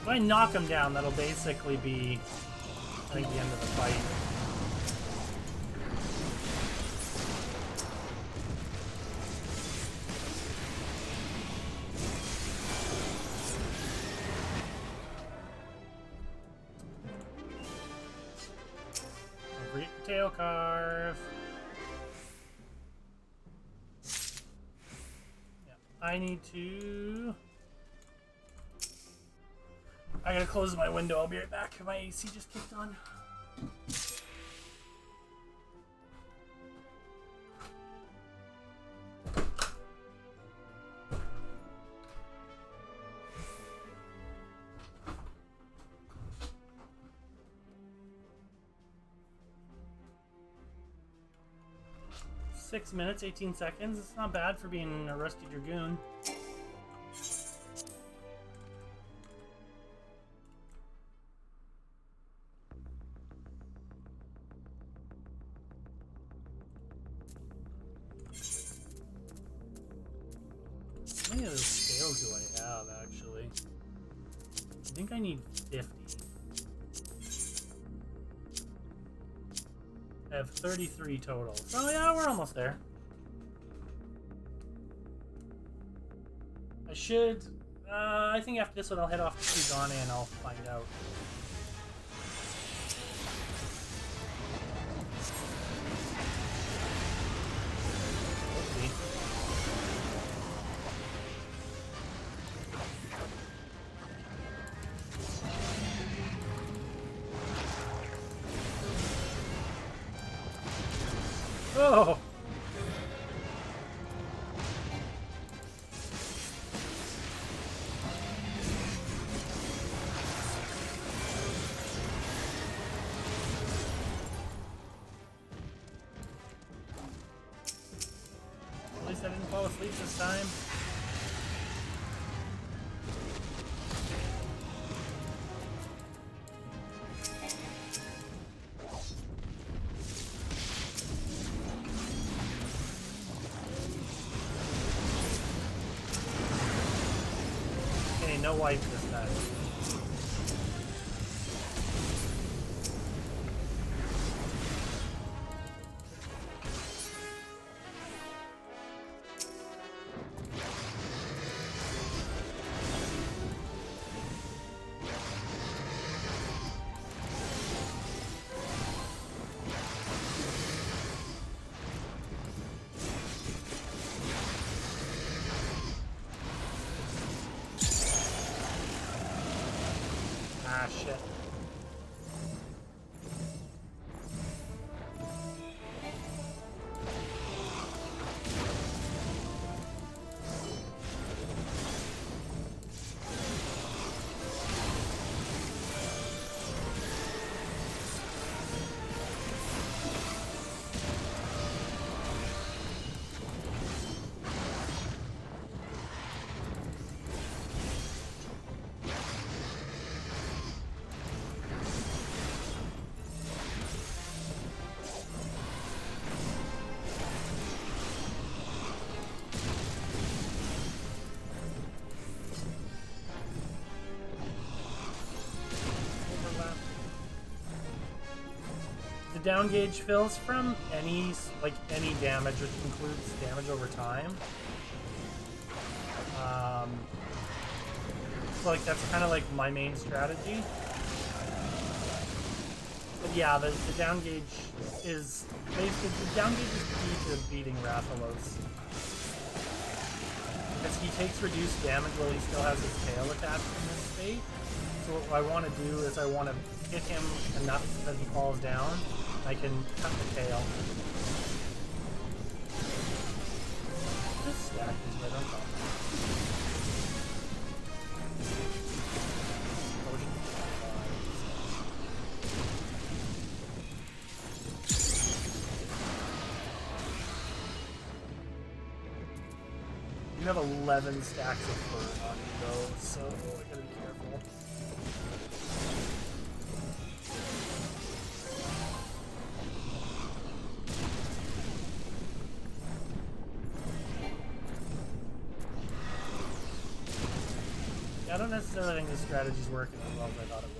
If I knock him down, that'll basically be, I think, the end of the fight. Tail carve. Yeah, I need to. I gotta close my window. I'll be right back. My AC just kicked on. Six minutes, 18 seconds. It's not bad for being a rusty dragoon. How many of those scales do I have, actually? I think I need 50. I have 33 total. So yeah, we're almost there. I should... I think after this one I'll head off to Suzana and I'll find out. Oh! At least I didn't fall asleep this time. Okay, no wipe this time. Ah, shit. The down gauge fills from any damage, which includes damage over time. So like that's kind of like my main strategy. But yeah, the down gauge is basically the down gauge is key to beating Rathalos. Because he takes reduced damage while he still has his tail attached in this state. So what I want to do is I want to hit him enough that he falls down. I can cut the tail. This stack is right on top. You have 11 stacks of burn on you though, so I gotta be careful. I don't necessarily think this strategy's working as well as I thought it would.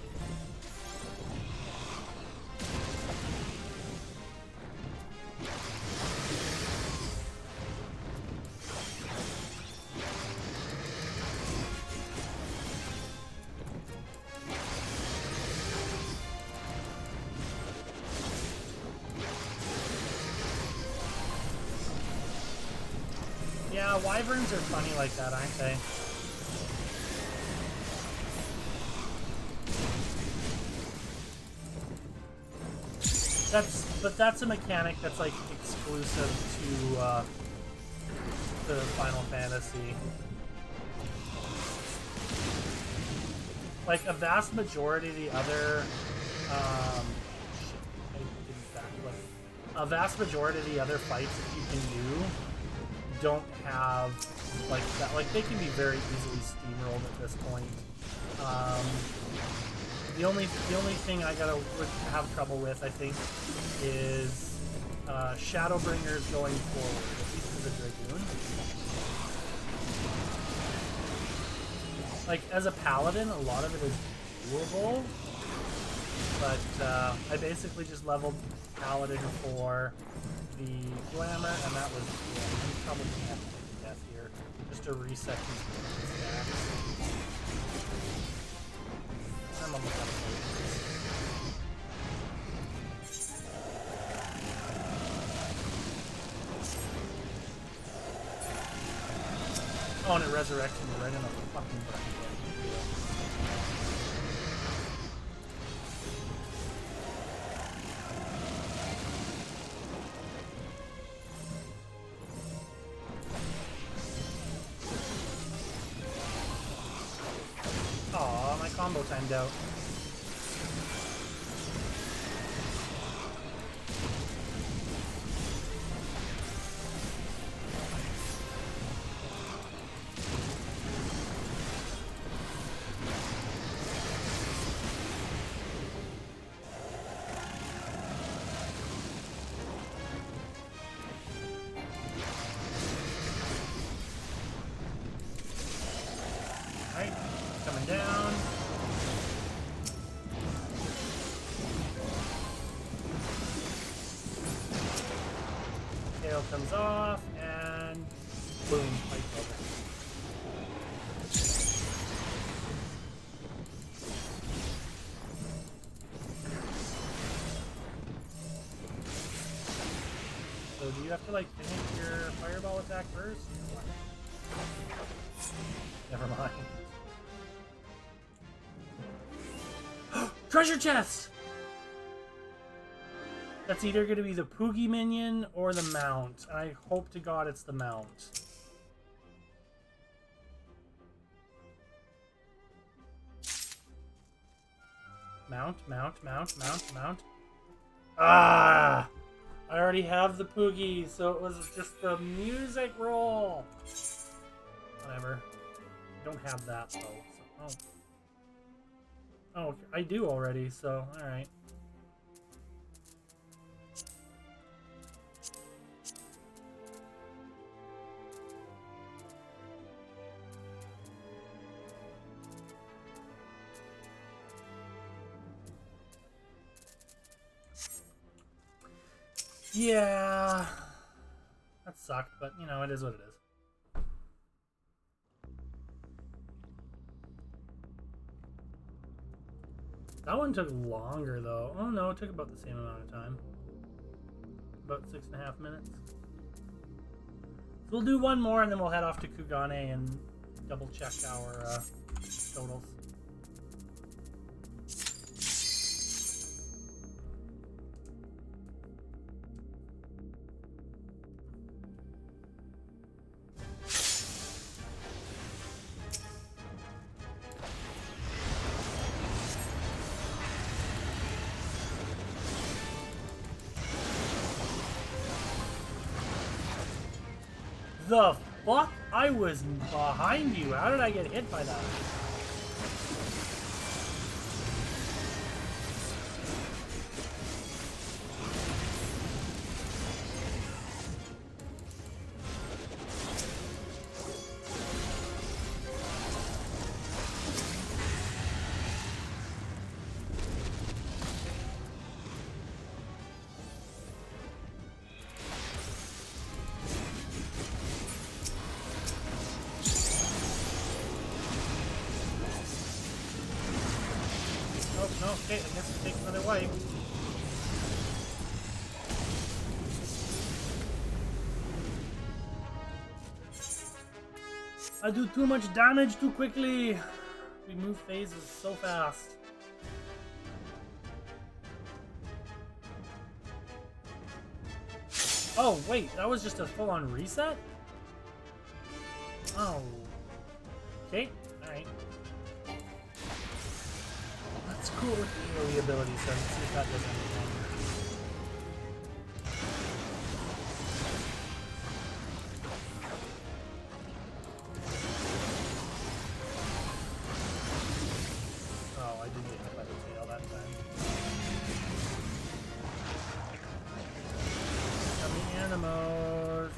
Yeah, wyverns are funny like that, aren't they? That's a mechanic that's like exclusive to Final Fantasy. Like a vast majority of the other a vast majority of the other fights that you can do don't have like that. Like they can be very easily steamrolled at this point. The only thing I gotta have trouble with, I think, is Shadowbringers going forward, at least as a Dragoon. Like, as a Paladin, a lot of it is doable, but I basically just leveled Paladin for the Glamour, and that was, yeah, you probably have to take death here, just to reset these stacks. I'm almost out of focus. Oh, and it resurrects me right in the fucking brain. timed out. Alright, coming down. Tail comes off, and boom, fight over. So do you have to like finish your fireball attack first? Or what? Never mind. Treasure chest! That's either going to be the Poogie minion or the mount. I hope to God it's the mount. Mount. Ah! I already have the Poogie, so it was just the music roll. Whatever. I don't have that, though. So, oh, I do already, so alright. Yeah, that sucked, but you know, it is what it is. That one took longer though. Oh no, it took about the same amount of time. About 6.5 minutes. So we'll do one more and then we'll head off to Kugane and double check our totals. The fuck? I was behind you. How did I get hit by that? No, okay, I guess it takes another wipe. I do too much damage too quickly. We move phases so fast. Oh, wait, that was just a full-on reset? Oh. Okay, alright. That's cool with the AoE ability, so let's see if that does anything. Oh, I did get hit by the tail that time. Got the animals.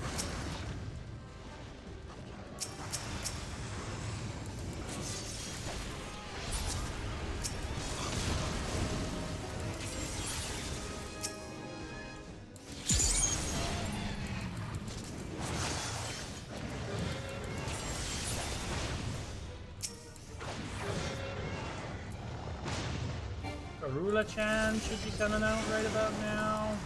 Karula-chan should be coming out right about now.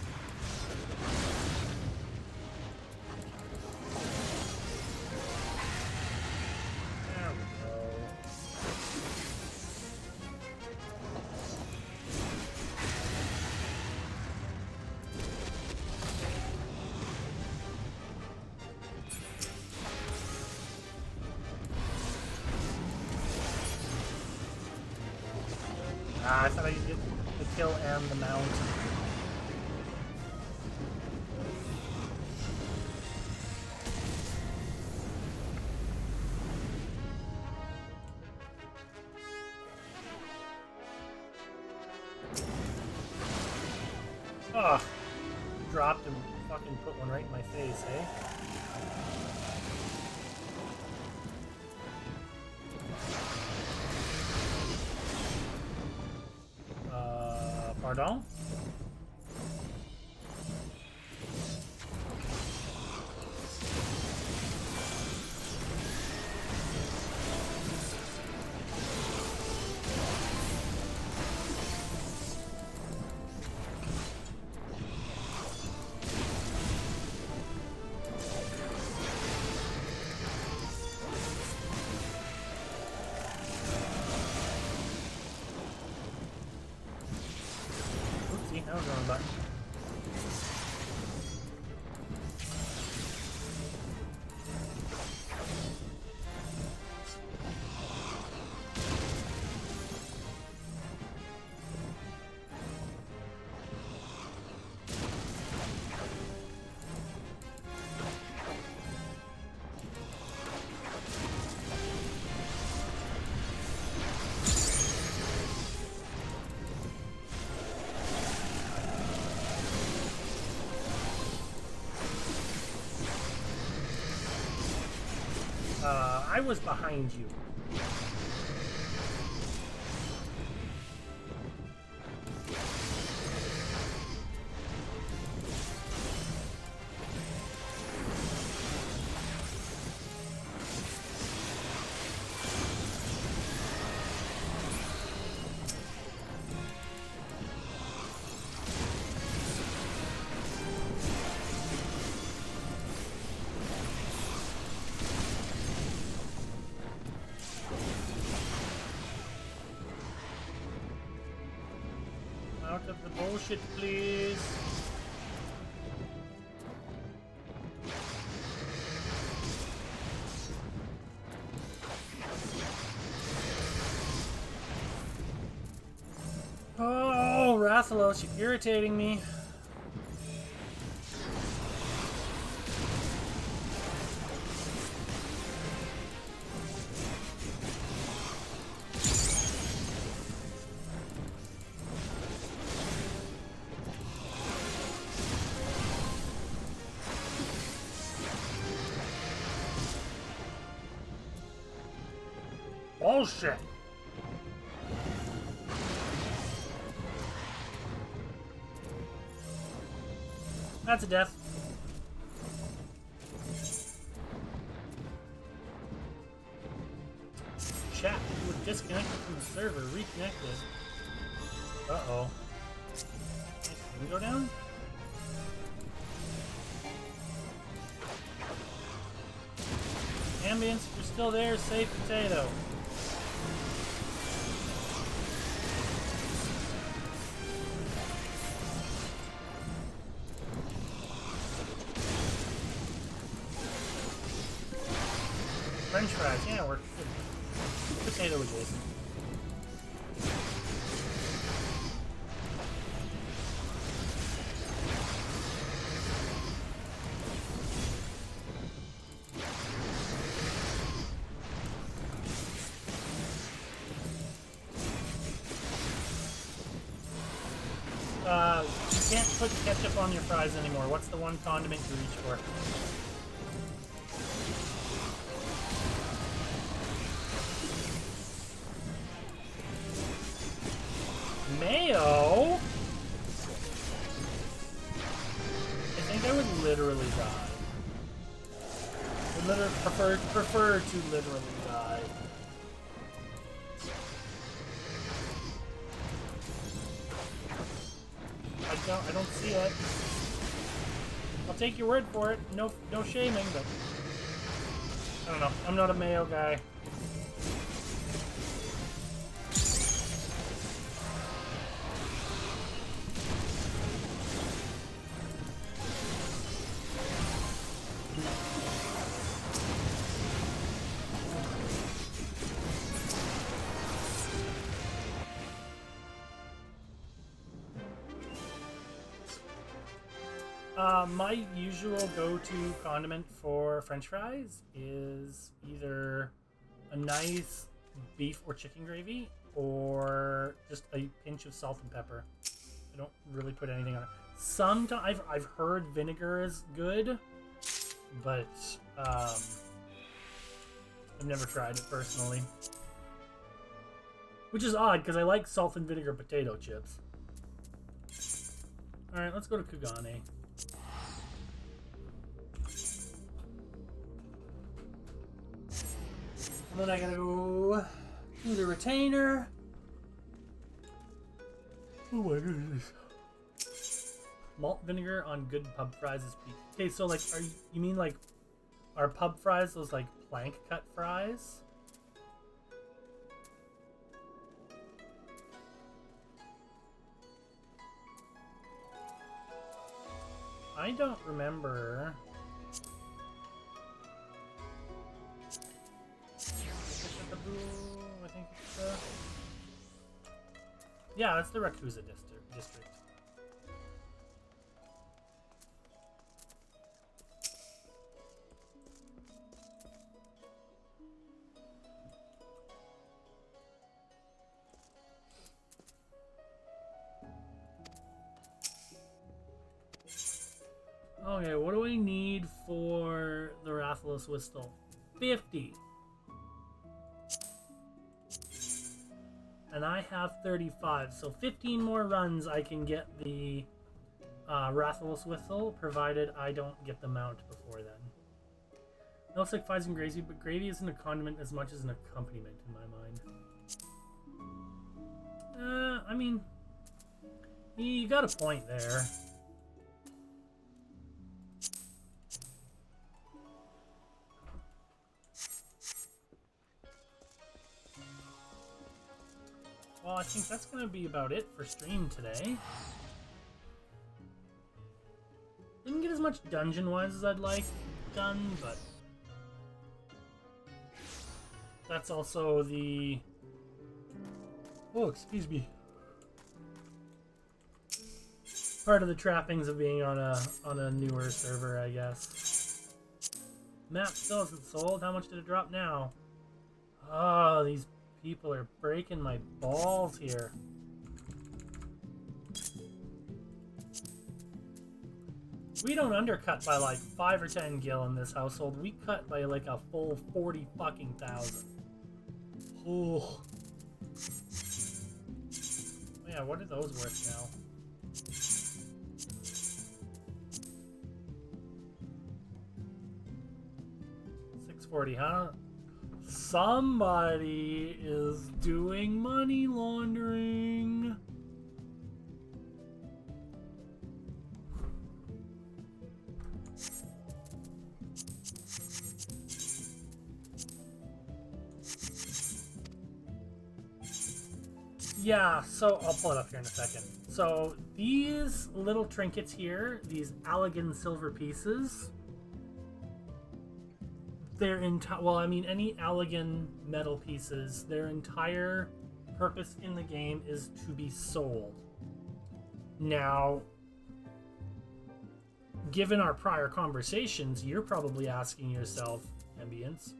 There we go. Ah, I thought I could get the kill and the mount. Ugh. Dropped and fucking put one right in my face, eh? Pardon? Oopsie, that was the wrong button. I was behind you. Out of the bullshit, please. Oh, Rathalos, you're irritating me. Bullshit. That's a death. Chat, you were disconnected from the server, reconnected. Uh-oh. Can we go down? Ambience, if you're still there, save potato. French fries, yeah, we're good. Potato adjacent. You can't put ketchup on your fries anymore. What's the one condiment you reach for? Mayo? I think I would literally die. I would prefer to literally die. I don't see it. I'll take your word for it. No shaming, but I don't know. I'm not a mayo guy. My usual go-to condiment for French fries is either a nice beef or chicken gravy or just a pinch of salt and pepper. I don't really put anything on it. Sometimes I've heard vinegar is good, but I've never tried it personally. Which is odd because I like salt and vinegar potato chips. Alright, let's go to Kagane. And then I gotta go to the retainer. Oh my goodness. Malt vinegar on good pub fries is peak. Okay, so like, you mean like, are pub fries those like plank cut fries? I don't remember. I think it's yeah, that's the Rakuza district. Okay, what do we need for the Rathalos Whistle? 50. And I have 35, so 15 more runs I can get the Rathalos Whistle, provided I don't get the mount before then. It looks like fries and gravy, but gravy isn't a condiment as much as an accompaniment in my mind. I mean, you got a point there. Well, I think that's going to be about it for stream today. Didn't get as much dungeon-wise as I'd like done, but that's also the... Oh, excuse me. Part of the trappings of being on a newer server, I guess. Map still isn't sold. How much did it drop now? Oh, these people are breaking my balls here. We don't undercut by like 5 or 10 gil in this household. We cut by like a full 40 fucking thousand. Oh. Yeah, what are those worth now? $640, huh? Somebody is doing money laundering. Yeah, so I'll pull it up here in a second. So these little trinkets here, these Allegan silver pieces, their well, I mean, any Allegan metal pieces, their entire purpose in the game is to be sold. Now, given our prior conversations, you're probably asking yourself, Ambience,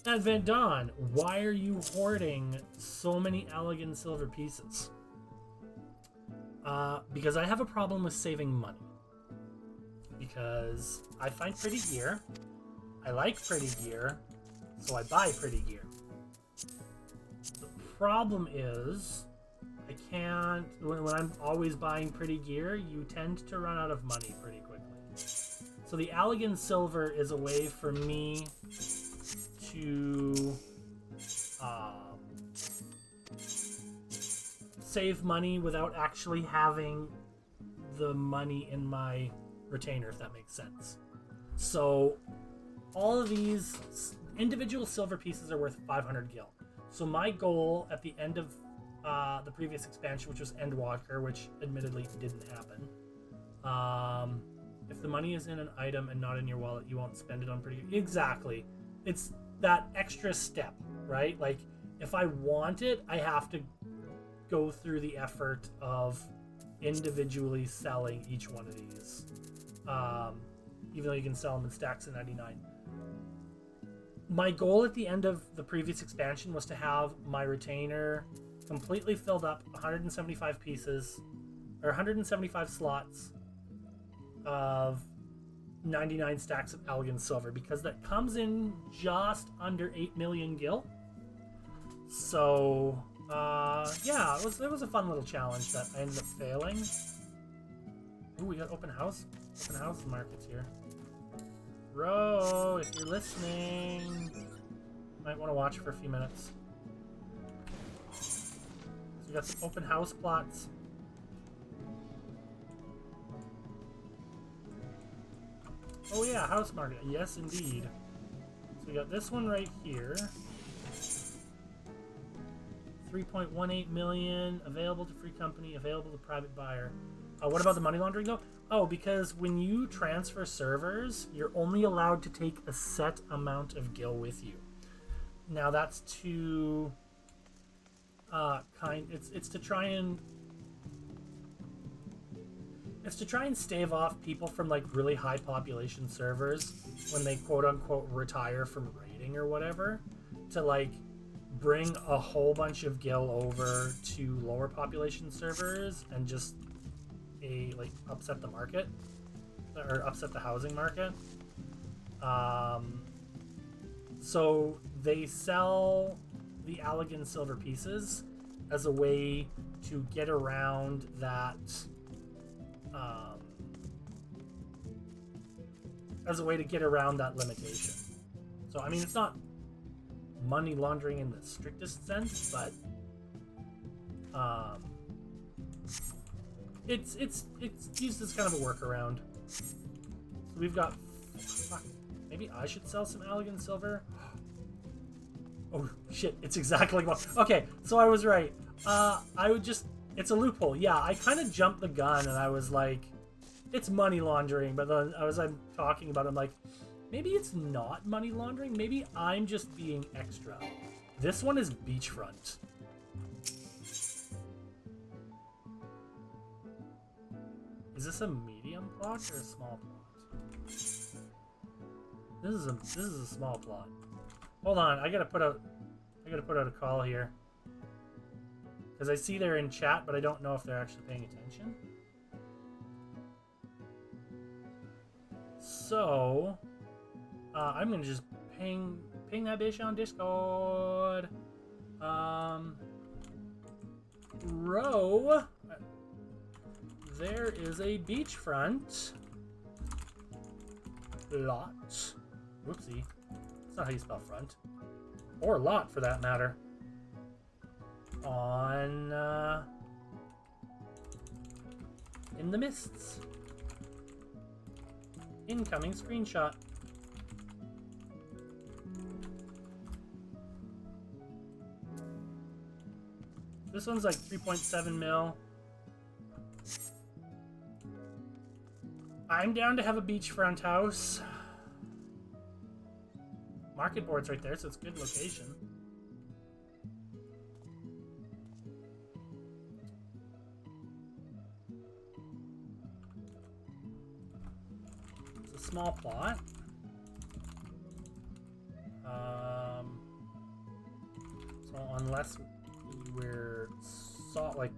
Advent Dawn, why are you hoarding so many Allegan silver pieces? Because I have a problem with saving money. Because I find pretty gear. I like pretty gear, so I buy pretty gear. The problem is, I can't... When I'm always buying pretty gear, you tend to run out of money pretty quickly. So the Allegan silver is a way for me to save money without actually having the money in my retainer, if that makes sense. So all of these individual silver pieces are worth 500 gil. So my goal at the end of the previous expansion, which was Endwalker, which admittedly didn't happen. If the money is in an item and not in your wallet, you won't spend it on pretty... Exactly. It's that extra step, right? Like, if I want it, I have to go through the effort of individually selling each one of these. Even though you can sell them in stacks of 99. My goal at the end of the previous expansion was to have my retainer completely filled up, 175 pieces, or 175 slots of 99 stacks of Elgin silver, because that comes in just under 8 million gil. So, yeah, it was a fun little challenge that I ended up failing. Ooh, we got open house markets here. Bro, if you're listening, might want to watch for a few minutes. So we got some open house plots. Oh yeah, house market. Yes, indeed. So we got this one right here. 3.18 million, available to free company, available to private buyer. What about the money laundering though? Oh, because when you transfer servers, you're only allowed to take a set amount of gil with you. Now that's to it's to try and stave off people from like really high population servers when they quote unquote retire from raiding or whatever, to like bring a whole bunch of gil over to lower population servers and just like upset the market or upset the housing market. So they sell the Allegan silver pieces as a way to get around that limitation. So I mean, it's not money laundering in the strictest sense, but it's used as kind of a workaround. So we've got, fuck, maybe I should sell some Allegan silver. Oh shit, it's exactly what. Okay, so I was right. I would just, it's a loophole. Yeah, I kind of jumped the gun and I was like, it's money laundering. But then I'm talking about it, I'm like, maybe it's not money laundering. Maybe I'm just being extra. This one is beachfront. Is this a medium plot or a small plot? This is a small plot. Hold on, I gotta put out a call here. Because I see they're in chat, but I don't know if they're actually paying attention. So I'm gonna just ping that bitch on Discord. Row. There is a beachfront lot. Whoopsie. That's not how you spell front. Or lot, for that matter. On, in the mists. Incoming screenshot. This one's like 3.7 mil. I'm down to have a beachfront house. Market board's right there, so it's a good location. It's a small plot. So unless we're like,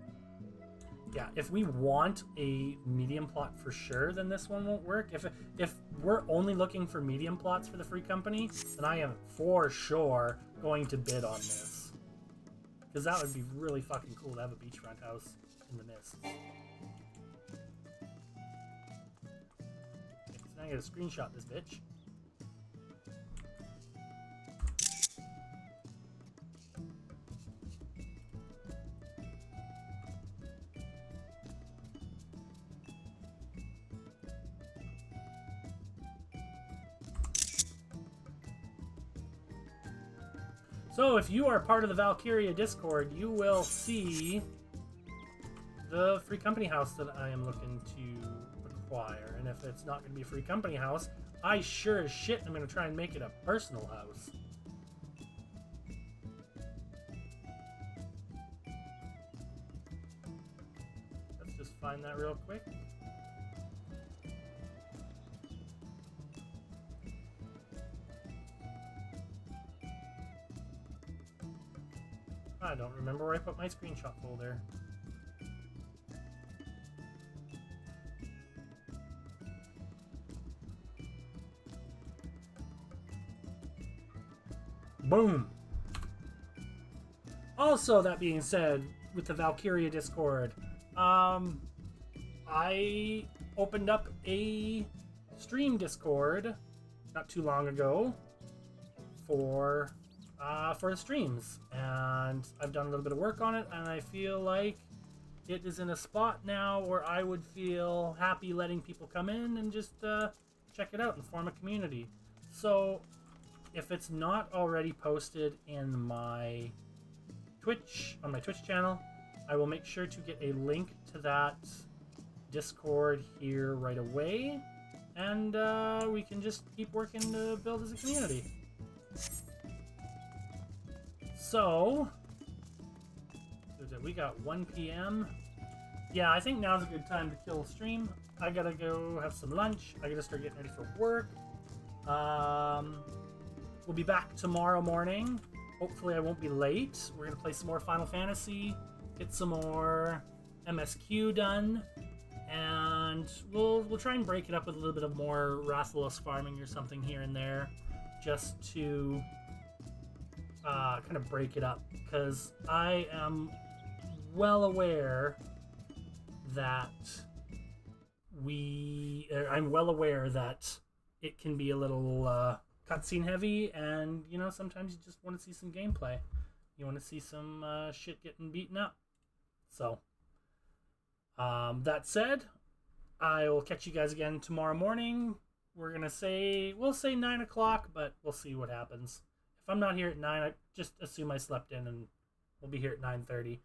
yeah, if we want a medium plot for sure, then this one won't work. If we're only looking for medium plots for the free company, then I am for sure going to bid on this. Because that would be really fucking cool to have a beachfront house in the mist. Okay, so now I gotta screenshot this bitch. So if you are part of the Valkyria Discord, you will see the free company house that I am looking to acquire. And if it's not going to be a free company house, I sure as shit am going to try and make it a personal house. That's just find that real quick. I don't remember where I put my screenshot folder. Boom! Also, that being said, with the Valkyria Discord, I opened up a stream Discord not too long ago for the streams, and I've done a little bit of work on it, and I feel like it is in a spot now where I would feel happy letting people come in and just check it out and form a community. So if it's not already posted in my Twitch, on my Twitch channel, I will make sure to get a link to that Discord here right away, and we can just keep working to build as a community. So, we got 1 p.m. Yeah, I think now's a good time to kill stream. I gotta go have some lunch. I gotta start getting ready for work. We'll be back tomorrow morning. Hopefully I won't be late. We're gonna play some more Final Fantasy, get some more MSQ done, and we'll try and break it up with a little bit of more Rathalos farming or something here and there, just to kind of break it up, because I am well aware that I'm well aware that it can be a little cutscene heavy, and you know, sometimes you just want to see some gameplay. You want to see some shit getting beaten up. So, that said, I will catch you guys again tomorrow morning. We'll say 9 o'clock, but we'll see what happens. If I'm not here at 9, I just assume I slept in, and we'll be here at 9:30.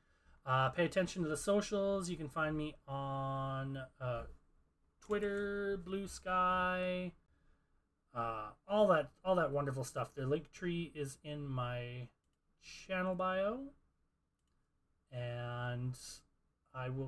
Pay attention to the socials. You can find me on Twitter, Blue Sky, all that wonderful stuff. The link tree is in my channel bio, and I will